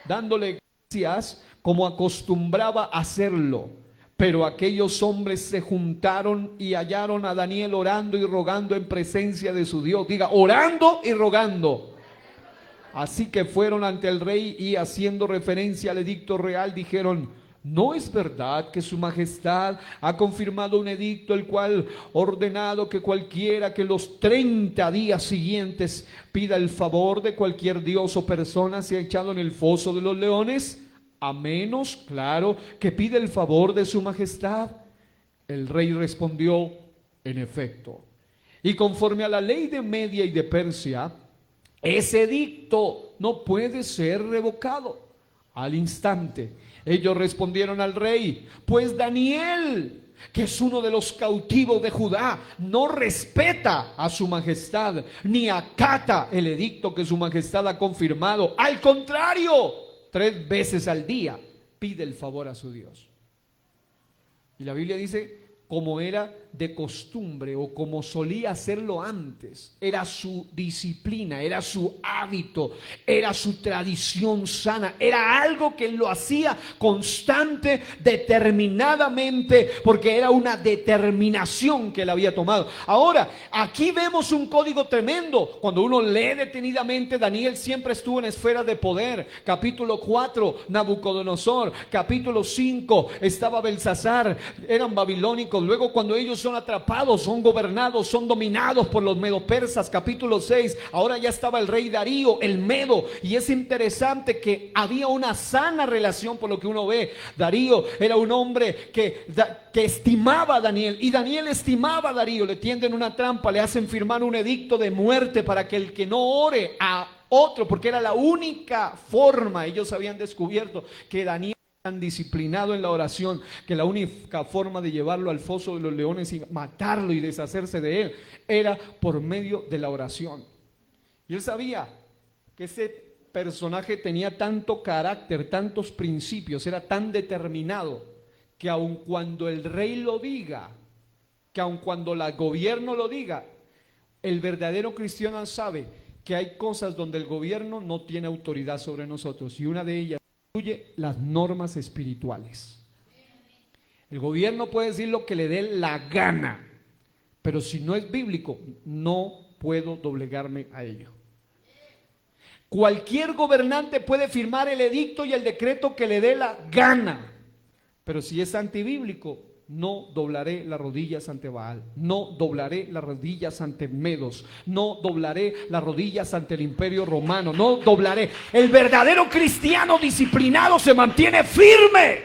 Speaker 1: dándole gracias como acostumbraba hacerlo, Pero aquellos hombres se juntaron y hallaron a Daniel orando y rogando en presencia de su Dios. Diga, orando y rogando. Así que fueron ante el rey y, haciendo referencia al edicto real, dijeron: ¿no es verdad que su majestad ha confirmado un edicto, el cual ordenado que cualquiera que los 30 días siguientes pida el favor de cualquier dios o persona sea echado en el foso de los leones? A menos, claro, que pida el favor de su majestad. El rey respondió: en efecto, y conforme a la ley de Media y de Persia, ese edicto no puede ser revocado. Al instante ellos respondieron al rey: pues Daniel, que es uno de los cautivos de Judá, no respeta a su majestad, ni acata el edicto que su majestad ha confirmado. Al contrario, 3 veces al día pide el favor a su Dios. Y la Biblia dice, como era de costumbre o como solía hacerlo antes, era su disciplina, era su hábito, era su tradición sana, era algo que lo hacía constante, determinadamente, porque era una determinación que él había tomado. Ahora, aquí vemos un código tremendo. Cuando uno lee detenidamente, Daniel siempre estuvo en esferas de poder. Capítulo 4, Nabucodonosor. Capítulo 5, estaba Belsasar, eran babilónicos. Luego, cuando ellos son atrapados, son gobernados, son dominados por los medo-persas. Capítulo 6, ahora ya estaba el rey Darío, el medo. Y es interesante que había una sana relación, por lo que uno ve. Darío era un hombre que estimaba a Daniel, y Daniel estimaba a Darío. Le tienden una trampa, le hacen firmar un edicto de muerte para que el que no ore a otro, porque era la única forma. Ellos habían descubierto que Daniel, tan disciplinado en la oración, que la única forma de llevarlo al foso de los leones y matarlo y deshacerse de él era por medio de la oración. Y él sabía que ese personaje tenía tanto carácter, tantos principios, era tan determinado, que aun cuando el rey lo diga, que aun cuando el gobierno lo diga, el verdadero cristiano sabe que hay cosas donde el gobierno no tiene autoridad sobre nosotros, y una de ellas incluye las normas espirituales. El gobierno puede decir lo que le dé la gana, pero si no es bíblico, no puedo doblegarme a ello. Cualquier gobernante puede firmar el edicto y el decreto que le dé la gana, pero si es antibíblico, no doblaré las rodillas ante Baal, no doblaré las rodillas ante Medos, no doblaré las rodillas ante el Imperio Romano, no doblaré. El verdadero cristiano disciplinado se mantiene firme.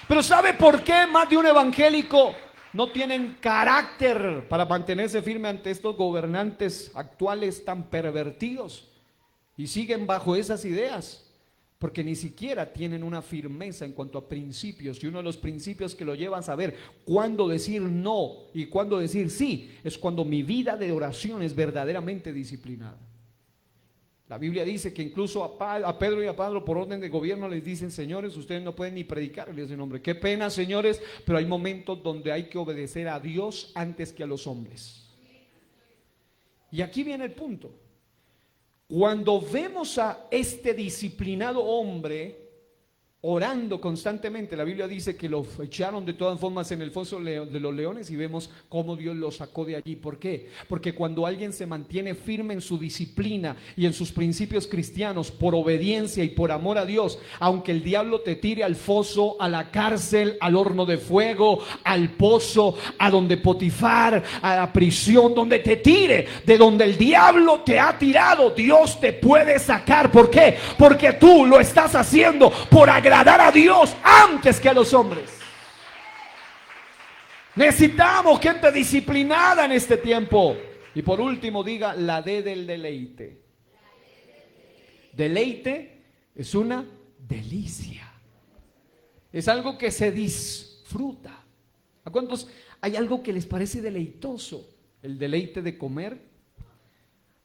Speaker 1: Pero ¿sabe por qué más de un evangélico no tienen carácter para mantenerse firme ante estos gobernantes actuales tan pervertidos y siguen bajo esas ideas? Porque ni siquiera tienen una firmeza en cuanto a principios, y uno de los principios que lo llevan a saber cuándo decir no y cuándo decir sí es cuando mi vida de oración es verdaderamente disciplinada. La Biblia dice que incluso a Pedro y a Pablo, por orden de gobierno, les dicen: señores, ustedes no pueden ni predicar en ese nombre. Qué pena, señores, pero hay momentos donde hay que obedecer a Dios antes que a los hombres. Y aquí viene el punto. Cuando vemos a este disciplinado hombre orando constantemente, la Biblia dice que lo echaron de todas formas en el foso de los leones, y vemos cómo Dios lo sacó de allí. ¿Por qué? Porque cuando alguien se mantiene firme en su disciplina y en sus principios cristianos, por obediencia y por amor a Dios, aunque el diablo te tire al foso, a la cárcel, al horno de fuego, al pozo, a donde Potifar, a la prisión, donde te tire, de donde el diablo te ha tirado, Dios te puede sacar. ¿Por qué? Porque tú lo estás haciendo por agradar a Dios antes que a los hombres. Necesitamos gente disciplinada en este tiempo. Y por último, diga la D del deleite. Deleite es una delicia. Es algo que se disfruta. ¿A cuántos hay algo que les parece deleitoso? El deleite de comer.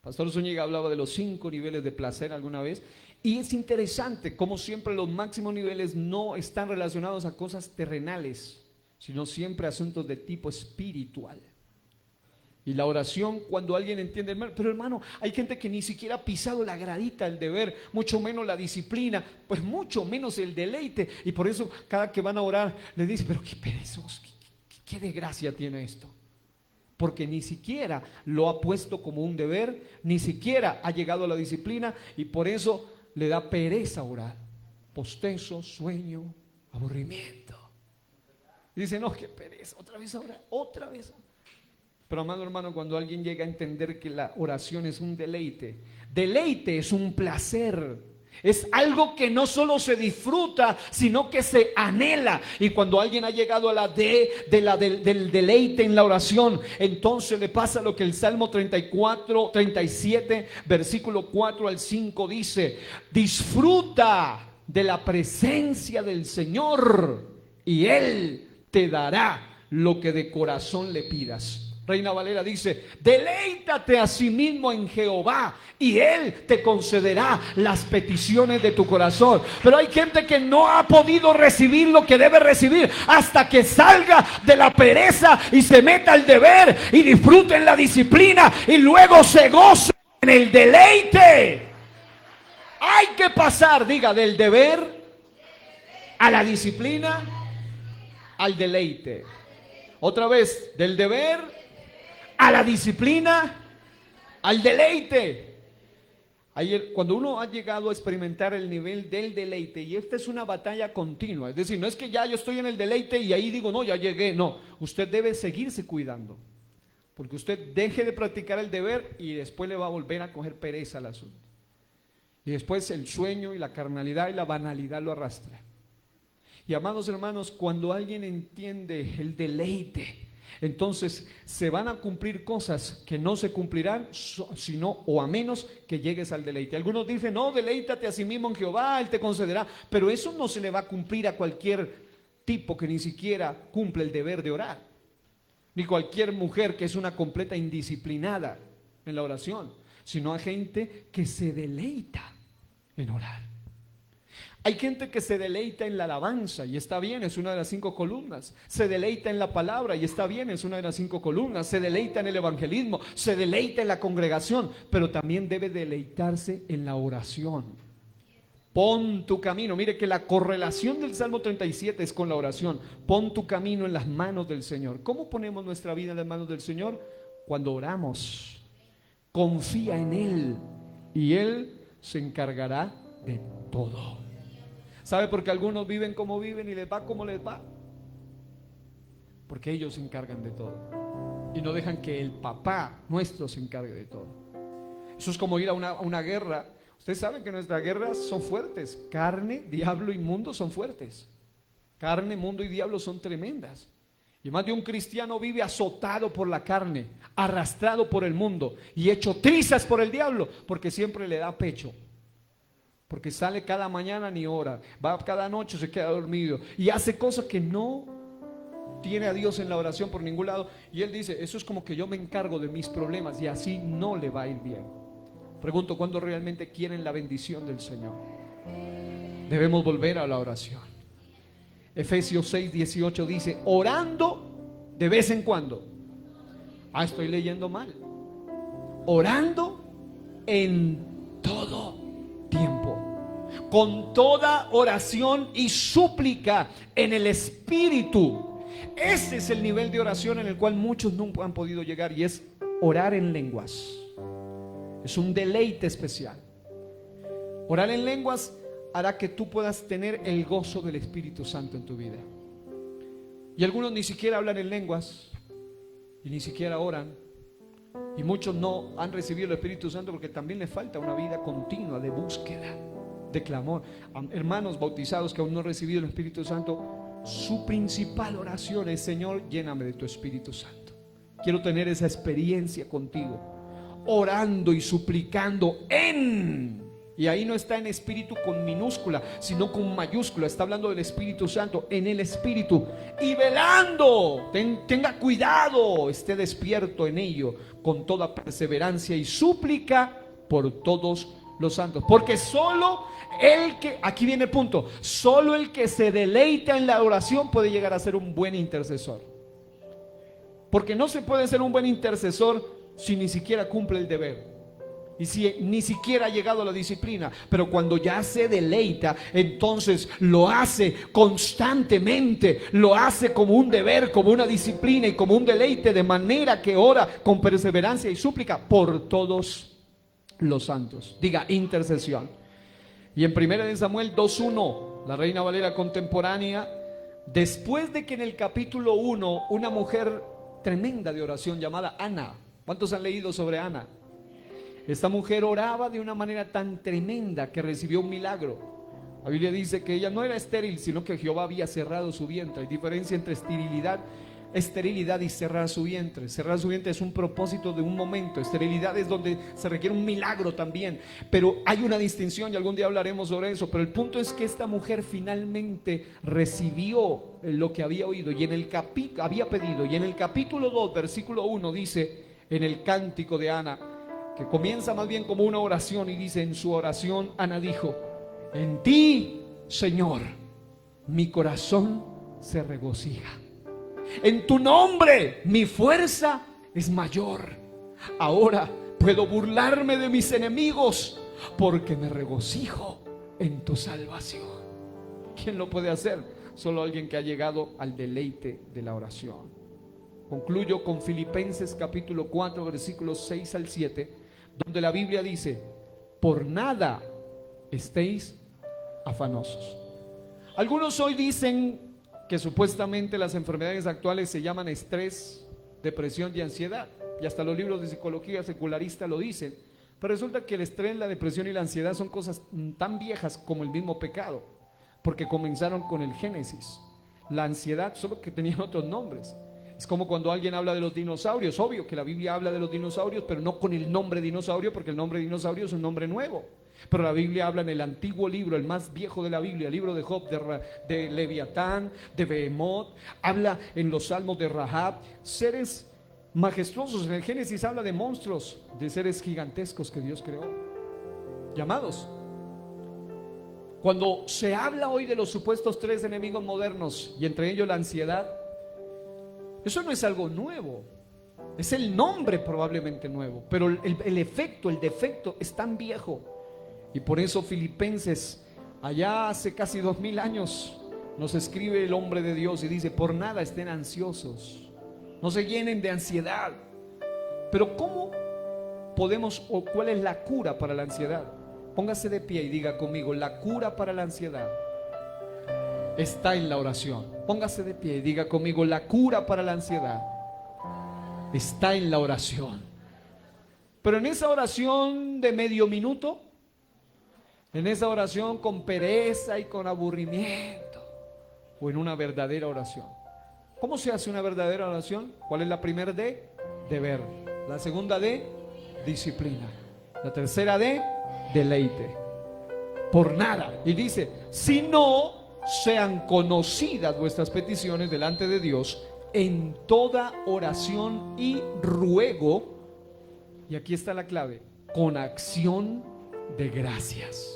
Speaker 1: Pastor Zúñiga hablaba de los 5 niveles de placer alguna vez. Y es interesante como siempre los máximos niveles no están relacionados a cosas terrenales, sino siempre a asuntos de tipo espiritual. Y la oración, cuando alguien entiende, pero hermano, hay gente que ni siquiera ha pisado la gradita del deber, mucho menos la disciplina, pues mucho menos el deleite. Y por eso cada que van a orar le dicen, pero qué perezoso, qué desgracia tiene esto. Porque ni siquiera lo ha puesto como un deber, ni siquiera ha llegado a la disciplina y por eso le da pereza orar. Postezo, sueño, aburrimiento. Y dice, no, qué pereza, otra vez orar, otra vez. Pero amado hermano, cuando alguien llega a entender que la oración es un deleite, deleite es un placer, es algo que no solo se disfruta, sino que se anhela. Y cuando alguien ha llegado a la del deleite en la oración, entonces le pasa lo que el Salmo 37, versículo 4 al 5 dice: disfruta de la presencia del Señor y Él te dará lo que de corazón le pidas. Reina Valera dice: deleítate a sí mismo en Jehová y Él te concederá las peticiones de tu corazón. Pero hay gente que no ha podido recibir lo que debe recibir hasta que salga de la pereza y se meta al deber y disfrute en la disciplina y luego se goce en el deleite. Hay que pasar, diga, del deber a la disciplina al deleite. Otra vez, del deber a la disciplina, al deleite. Ayer, cuando uno ha llegado a experimentar el nivel del deleite, y esta es una batalla continua, es decir, no es que ya yo estoy en el deleite y ahí digo, no, ya llegué, no, usted debe seguirse cuidando, porque usted deje de practicar el deber y después le va a volver a coger pereza al asunto. Y después el sueño y la carnalidad y la banalidad lo arrastra. Y amados hermanos, cuando alguien entiende el deleite, entonces se van a cumplir cosas que no se cumplirán sino o a menos que llegues al deleite. Algunos dicen, no, deleítate a sí mismo en Jehová, Él te concederá, pero eso no se le va a cumplir a cualquier tipo que ni siquiera cumple el deber de orar, ni cualquier mujer que es una completa indisciplinada en la oración, sino a gente que se deleita en orar. Hay gente que se deleita en la alabanza y está bien, es una de las 5 columnas. Se deleita en la palabra y está bien, es una de las 5 columnas. Se deleita en el evangelismo, se deleita en la congregación, pero también debe deleitarse en la oración. Pon tu camino, mire que la correlación del Salmo 37 es con la oración. Pon tu camino en las manos del Señor. ¿Cómo ponemos nuestra vida en las manos del Señor? Cuando oramos. Confía en Él y Él se encargará de todo. ¿Sabe por qué algunos viven como viven y les va como les va? Porque ellos se encargan de todo y no dejan que el papá nuestro se encargue de todo. Eso es como ir a una guerra. Ustedes saben que nuestras guerras son fuertes. Carne, diablo y mundo son fuertes. Carne, mundo y diablo son tremendas. Y más de un cristiano vive azotado por la carne, arrastrado por el mundo y hecho trizas por el diablo, porque siempre le da pecho. Porque sale cada mañana ni ora, va cada noche, se queda dormido y hace cosas que no tiene a Dios en la oración por ningún lado. Y él dice, eso es como que yo me encargo de mis problemas y así no le va a ir bien. Pregunto, ¿cuándo realmente quieren la bendición del Señor? Debemos volver a la oración. Efesios 6:18 dice, orando de vez en cuando. Estoy leyendo mal. Orando en todo tiempo, con toda oración y súplica en el Espíritu. Ese es el nivel de oración en el cual muchos nunca han podido llegar, y es orar en lenguas. Es un deleite especial. Orar en lenguas hará que tú puedas tener el gozo del Espíritu Santo en tu vida. Y algunos ni siquiera hablan en lenguas y ni siquiera oran. Y muchos no han recibido el Espíritu Santo porque también les falta una vida continua de búsqueda, de clamor. Hermanos bautizados que aún no han recibido el Espíritu Santo, su principal oración es: Señor, lléname de tu Espíritu Santo. Quiero tener esa experiencia contigo, orando y suplicando en... Y ahí no está en espíritu con minúscula, sino con mayúscula. Está hablando del Espíritu Santo, en el Espíritu. Y velando, tenga cuidado, esté despierto en ello, con toda perseverancia y súplica por todos los santos. Porque solo el que, aquí viene el punto, solo el que se deleita en la oración puede llegar a ser un buen intercesor. Porque no se puede ser un buen intercesor si ni siquiera cumple el deber. Y si ni siquiera ha llegado a la disciplina. Pero cuando ya se deleita, entonces lo hace constantemente, lo hace como un deber, como una disciplina y como un deleite, de manera que ora con perseverancia y súplica por todos los santos. Diga intercesión. Y en 1 Samuel 2:1, la Reina Valera contemporánea, después de que en el capítulo 1 una mujer tremenda de oración llamada Ana, ¿cuántos han leído sobre Ana? Esta mujer oraba de una manera tan tremenda que recibió un milagro. La Biblia dice que ella no era estéril, sino que Jehová había cerrado su vientre. Hay diferencia entre esterilidad y cerrar su vientre. Cerrar su vientre es un propósito de un momento. Esterilidad es donde se requiere un milagro también. Pero hay una distinción y algún día hablaremos sobre eso. Pero el punto es que esta mujer finalmente recibió lo que había oído y había pedido. Y en el capítulo 2, versículo 1 dice, en el cántico de Ana, que comienza más bien como una oración, y dice: en su oración Ana dijo: en ti, Señor, mi corazón se regocija. En tu nombre mi fuerza es mayor. Ahora puedo burlarme de mis enemigos, porque me regocijo en tu salvación. ¿Quién lo puede hacer? Solo alguien que ha llegado al deleite de la oración. Concluyo con Filipenses capítulo 4, versículos 6 al 7, donde la Biblia dice: por nada estéis afanosos. Algunos hoy dicen que supuestamente las enfermedades actuales se llaman estrés, depresión y ansiedad, y hasta los libros de psicología secularista lo dicen. Pero resulta que el estrés, la depresión y la ansiedad son cosas tan viejas como el mismo pecado, porque comenzaron con el Génesis. La ansiedad solo que tenían otros nombres. Es como cuando alguien habla de los dinosaurios. Obvio que la Biblia habla de los dinosaurios, pero no con el nombre dinosaurio, porque el nombre dinosaurio es un nombre nuevo. Pero la Biblia habla en el antiguo libro, el más viejo de la Biblia, el libro de Job, de Leviatán, de Behemoth. Habla en los salmos de Rahab, seres majestuosos. En el Génesis habla de monstruos, de seres gigantescos que Dios creó, llamados. Cuando se habla hoy de los supuestos tres enemigos modernos, y entre ellos la ansiedad, eso no es algo nuevo, es el nombre probablemente nuevo, pero el efecto, el defecto es tan viejo. Y por eso Filipenses, allá hace casi 2000 años, nos escribe el hombre de Dios y dice: por nada estén ansiosos, no se llenen de ansiedad. Pero ¿cómo podemos, o cuál es la cura para la ansiedad? Póngase de pie y diga conmigo: la cura para la ansiedad está en la oración. Póngase de pie y diga conmigo: la cura para la ansiedad está en la oración. Pero en esa oración de medio minuto, en esa oración con pereza y con aburrimiento, o en una verdadera oración. ¿Cómo se hace una verdadera oración? ¿Cuál es la primera D? Deber. La segunda D, disciplina. La tercera D, deleite. Por nada. Y dice: si no sean conocidas vuestras peticiones delante de Dios en toda oración y ruego, y aquí está la clave, con acción de gracias.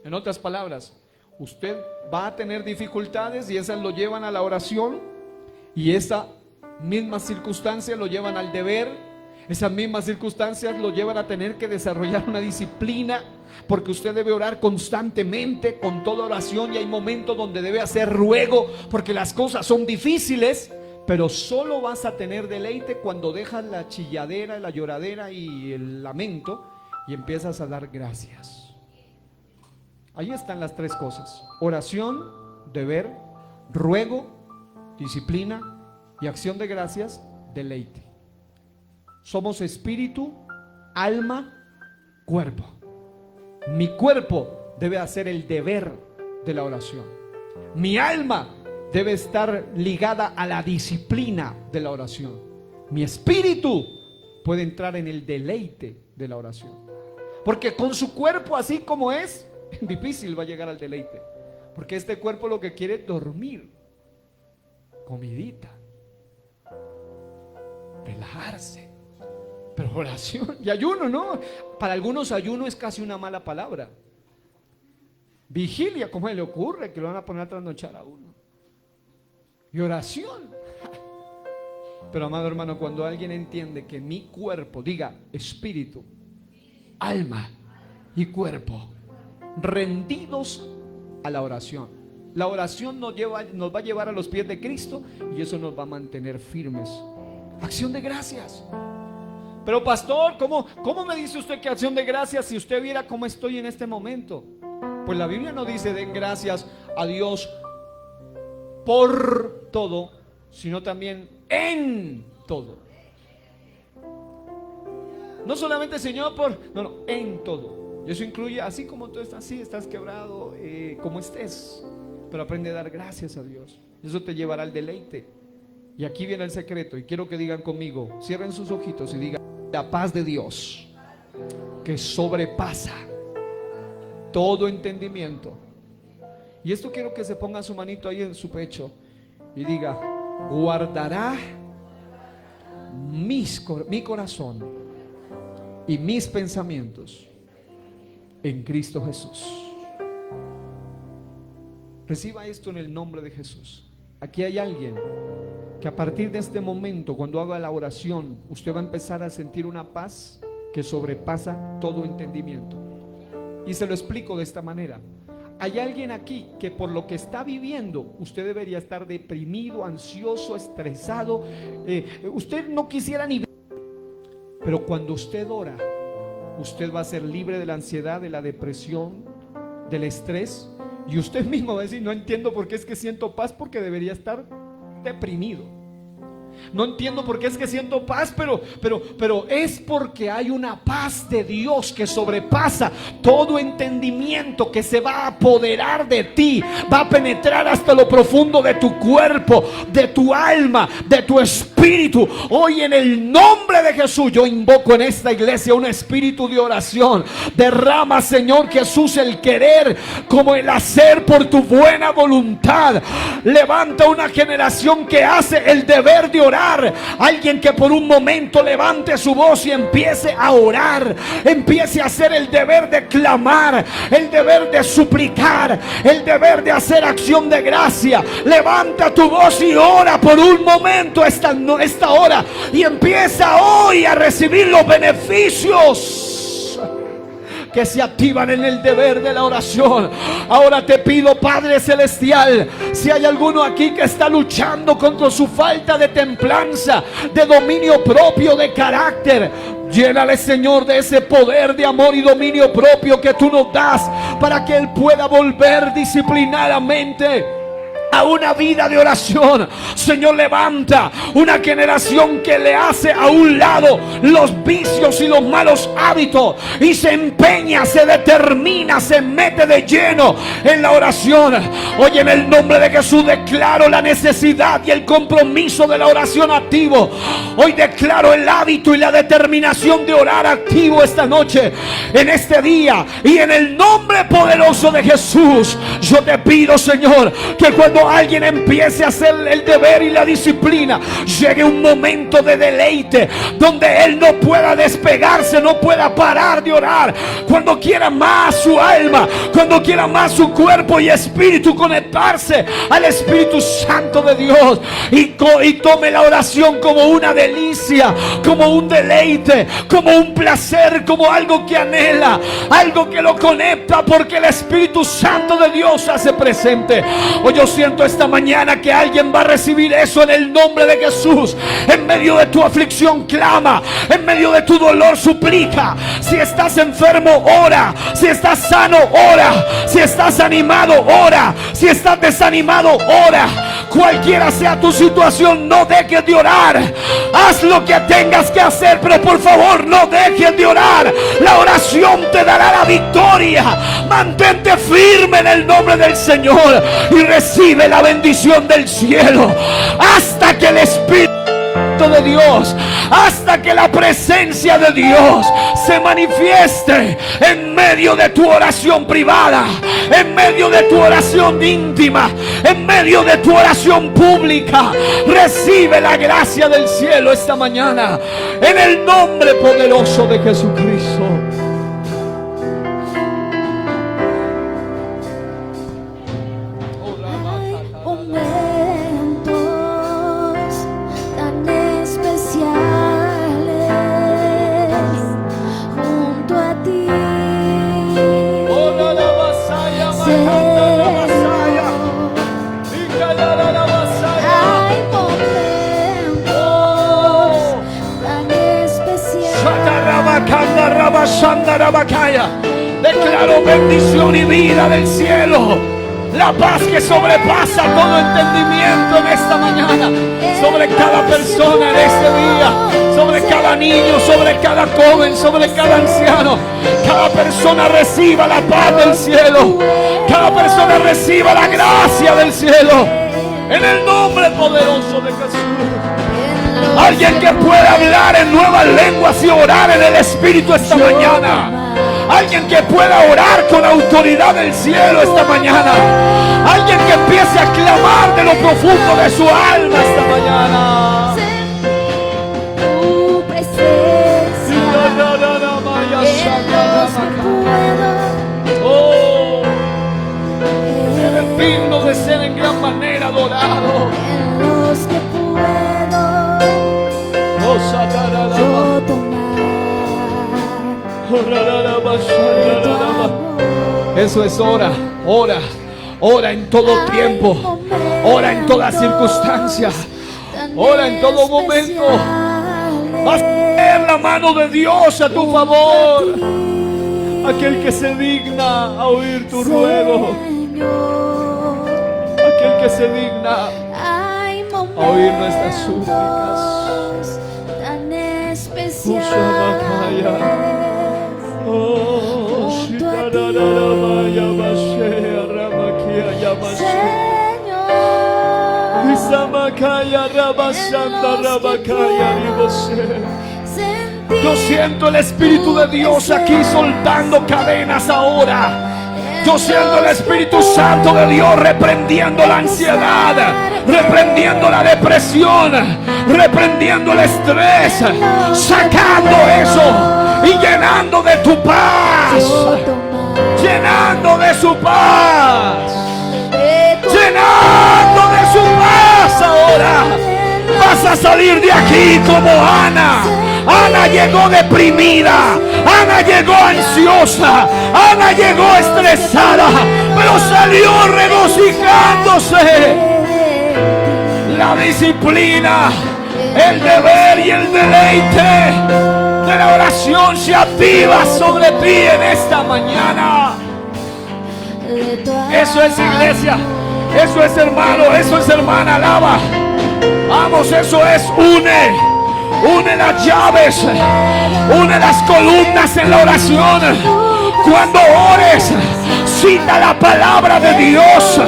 Speaker 1: En otras palabras, usted va a tener dificultades y esas lo llevan a la oración, y esa mismas circunstancias lo llevan al deber. Esas mismas circunstancias lo llevan a tener que desarrollar una disciplina, porque usted debe orar constantemente con toda oración, y hay momentos donde debe hacer ruego porque las cosas son difíciles. Pero solo vas a tener deleite cuando dejas la chilladera, la lloradera y el lamento y empiezas a dar gracias. Ahí están las tres cosas: oración, deber, ruego, disciplina, y acción de gracias, deleite. Somos espíritu, alma, cuerpo. Mi cuerpo debe hacer el deber de la oración. Mi alma debe estar ligada a la disciplina de la oración. Mi espíritu puede entrar en el deleite de la oración. Porque con su cuerpo así como es, difícil va a llegar al deleite. Porque este cuerpo lo que quiere es dormir, comidita, relajarse. Pero oración y ayuno, ¿no? Para algunos ayuno es casi una mala palabra. Vigilia, ¿cómo se le ocurre que lo van a poner a trasnochar a uno? Y oración. Pero amado hermano, cuando alguien entiende que mi cuerpo, diga espíritu, alma y cuerpo, rendidos a la oración. La oración nos va a llevar a los pies de Cristo y eso nos va a mantener firmes. Acción de gracias. Pero pastor, ¿cómo me dice usted que acción de gracias si usted viera cómo estoy en este momento? Pues la Biblia no dice den gracias a Dios por todo, sino también en todo. No solamente Señor no, en todo. Y eso incluye así como tú estás, así estás quebrado, como estés, pero aprende a dar gracias a Dios. Eso te llevará al deleite. Y aquí viene el secreto, y quiero que digan conmigo, cierren sus ojitos y digan: la paz de Dios que sobrepasa todo entendimiento. Y esto quiero que se ponga su manito ahí en su pecho y diga: guardará mi corazón y mis pensamientos en Cristo Jesús. Reciba esto en el nombre de Jesús. Aquí hay alguien que a partir de este momento, cuando haga la oración, usted va a empezar a sentir una paz que sobrepasa todo entendimiento. Y se lo explico de esta manera. Hay alguien aquí que por lo que está viviendo, usted debería estar deprimido, ansioso, estresado. Usted no quisiera ni ver. Pero cuando usted ora, usted va a ser libre de la ansiedad, de la depresión, del estrés. Y usted mismo va a decir: no entiendo por qué es que siento paz, porque debería estar deprimido. No entiendo por qué es que siento paz, pero es porque hay una paz de Dios que sobrepasa todo entendimiento, que se va a apoderar de ti, va a penetrar hasta lo profundo de tu cuerpo, de tu alma, de tu espíritu. Hoy en el nombre de Jesús yo invoco en esta iglesia un espíritu de oración. Derrama, Señor Jesús, el querer como el hacer por tu buena voluntad. Levanta una generación que hace el deber de orar. Alguien que por un momento levante su voz y empiece a orar, empiece a hacer el deber de clamar, el deber de suplicar, el deber de hacer acción de gracia. Levanta tu voz y ora por un momento esta hora y empieza hoy a recibir los beneficios que se activan en el deber de la oración. Ahora te pido, Padre Celestial, si hay alguno aquí que está luchando contra su falta de templanza, de dominio propio, de carácter, llénale, Señor, de ese poder de amor y dominio propio que tú nos das, para que él pueda volver disciplinadamente a una vida de oración. Señor, levanta una generación que le hace a un lado los vicios y los malos hábitos y se empeña, se determina, se mete de lleno en la oración. Hoy en el nombre de Jesús declaro la necesidad y el compromiso de la oración activo. Hoy declaro el hábito y la determinación de orar activo esta noche, en este día, y en el nombre poderoso de Jesús yo te pido, Señor, que cuando alguien empiece a hacer el deber y la disciplina, llegue un momento de deleite donde él no pueda despegarse, no pueda parar de orar. Cuando quiera más su alma, cuando quiera más su cuerpo y espíritu conectarse al Espíritu Santo de Dios, y tome la oración como una delicia, como un deleite, como un placer, como algo que anhela, algo que lo conecta, porque el Espíritu Santo de Dios hace presente. Hoy yo siento esta mañana que alguien va a recibir eso en el nombre de Jesús. En medio de tu aflicción clama, en medio de tu dolor suplica. Si estás enfermo, ora. Si estás sano, ora. Si estás animado, ora. Si estás desanimado, ora. Cualquiera sea tu situación, no dejes de orar. Haz lo que tengas que hacer, pero por favor no dejes de orar. La oración te dará la victoria. Mantente firme en el nombre del Señor y recibe la bendición del cielo hasta que el Espíritu de Dios, hasta que la presencia de Dios se manifieste en medio de tu oración privada, en medio de tu oración íntima, en medio de tu oración pública. Recibe la gracia del cielo esta mañana en el nombre poderoso de Jesucristo.
Speaker 2: Momentos tan
Speaker 1: Declaro bendición y vida del cielo. La paz que sobrepasa todo entendimiento en esta mañana. Sobre cada persona en este día. Sobre cada niño, sobre cada joven, sobre cada anciano. Cada persona reciba la paz del cielo. Cada persona reciba la gracia del cielo. En el nombre poderoso de Jesús. Alguien que pueda hablar en nuevas lenguas y orar en el Espíritu esta mañana. Alguien que pueda orar con autoridad del cielo esta mañana. Alguien que empiece a clamar de lo profundo de su alma esta mañana.
Speaker 2: Tu presencia.
Speaker 1: Oh, eres digno de ser en gran manera adorado.
Speaker 2: En los que puedo yo tomar.
Speaker 1: Eso es ora, ora, ora en todo tiempo, ora en toda circunstancia, ora en todo momento. Vas a ver la mano de Dios a tu favor. Aquel que se digna a oír tu ruego, aquel que se digna a oír nuestras súplicas.
Speaker 2: Tan especiales.
Speaker 1: Yo siento el Espíritu de Dios aquí soltando cadenas ahora. Yo siento el Espíritu Santo de Dios reprendiendo la ansiedad, reprendiendo la depresión, reprendiendo el estrés, sacando eso y llenando de tu paz, llenando de su paz, llenando de su paz ahora. Vas a salir de aquí como Ana. Ana llegó deprimida, Ana llegó ansiosa, Ana llegó estresada, pero salió regocijándose. La disciplina, el deber y el deleite de la oración se activa sobre ti en esta mañana. Eso es iglesia, eso es hermano, eso es hermana, alaba. Vamos, eso es une las llaves, une las columnas en la oración. Cuando ores, cita la palabra de Dios.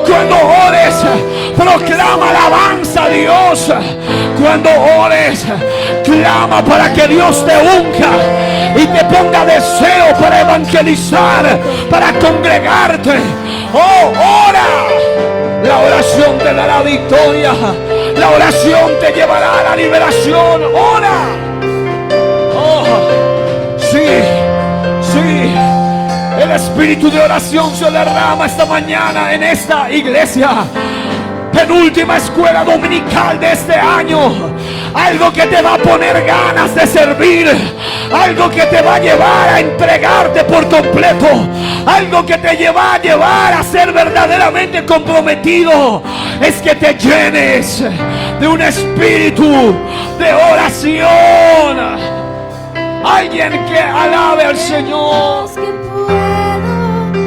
Speaker 1: Cuando ores, proclama alabanza a Dios. Cuando ores, clama para que Dios te unja y te ponga deseo para evangelizar, para congregarte. Oh, ora. La oración te dará victoria. La oración te llevará a la liberación. Ora. Oh, sí, sí. El espíritu de oración se derrama esta mañana en esta iglesia. Penúltima escuela dominical de este año. Algo que te va a poner ganas de servir. Algo que te va a llevar a entregarte por completo. Algo que te va a llevar a ser verdaderamente comprometido. Es que te llenes de un espíritu de oración. Alguien que alabe al Señor.
Speaker 2: Que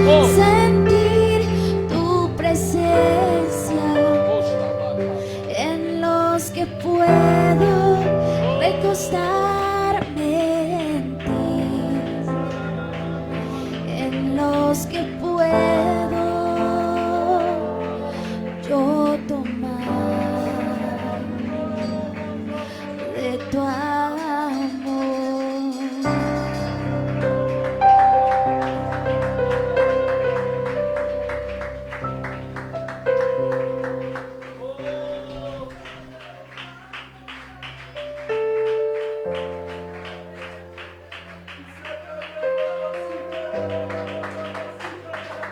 Speaker 2: puedo sentir tu presencia. En los que puedo recostar.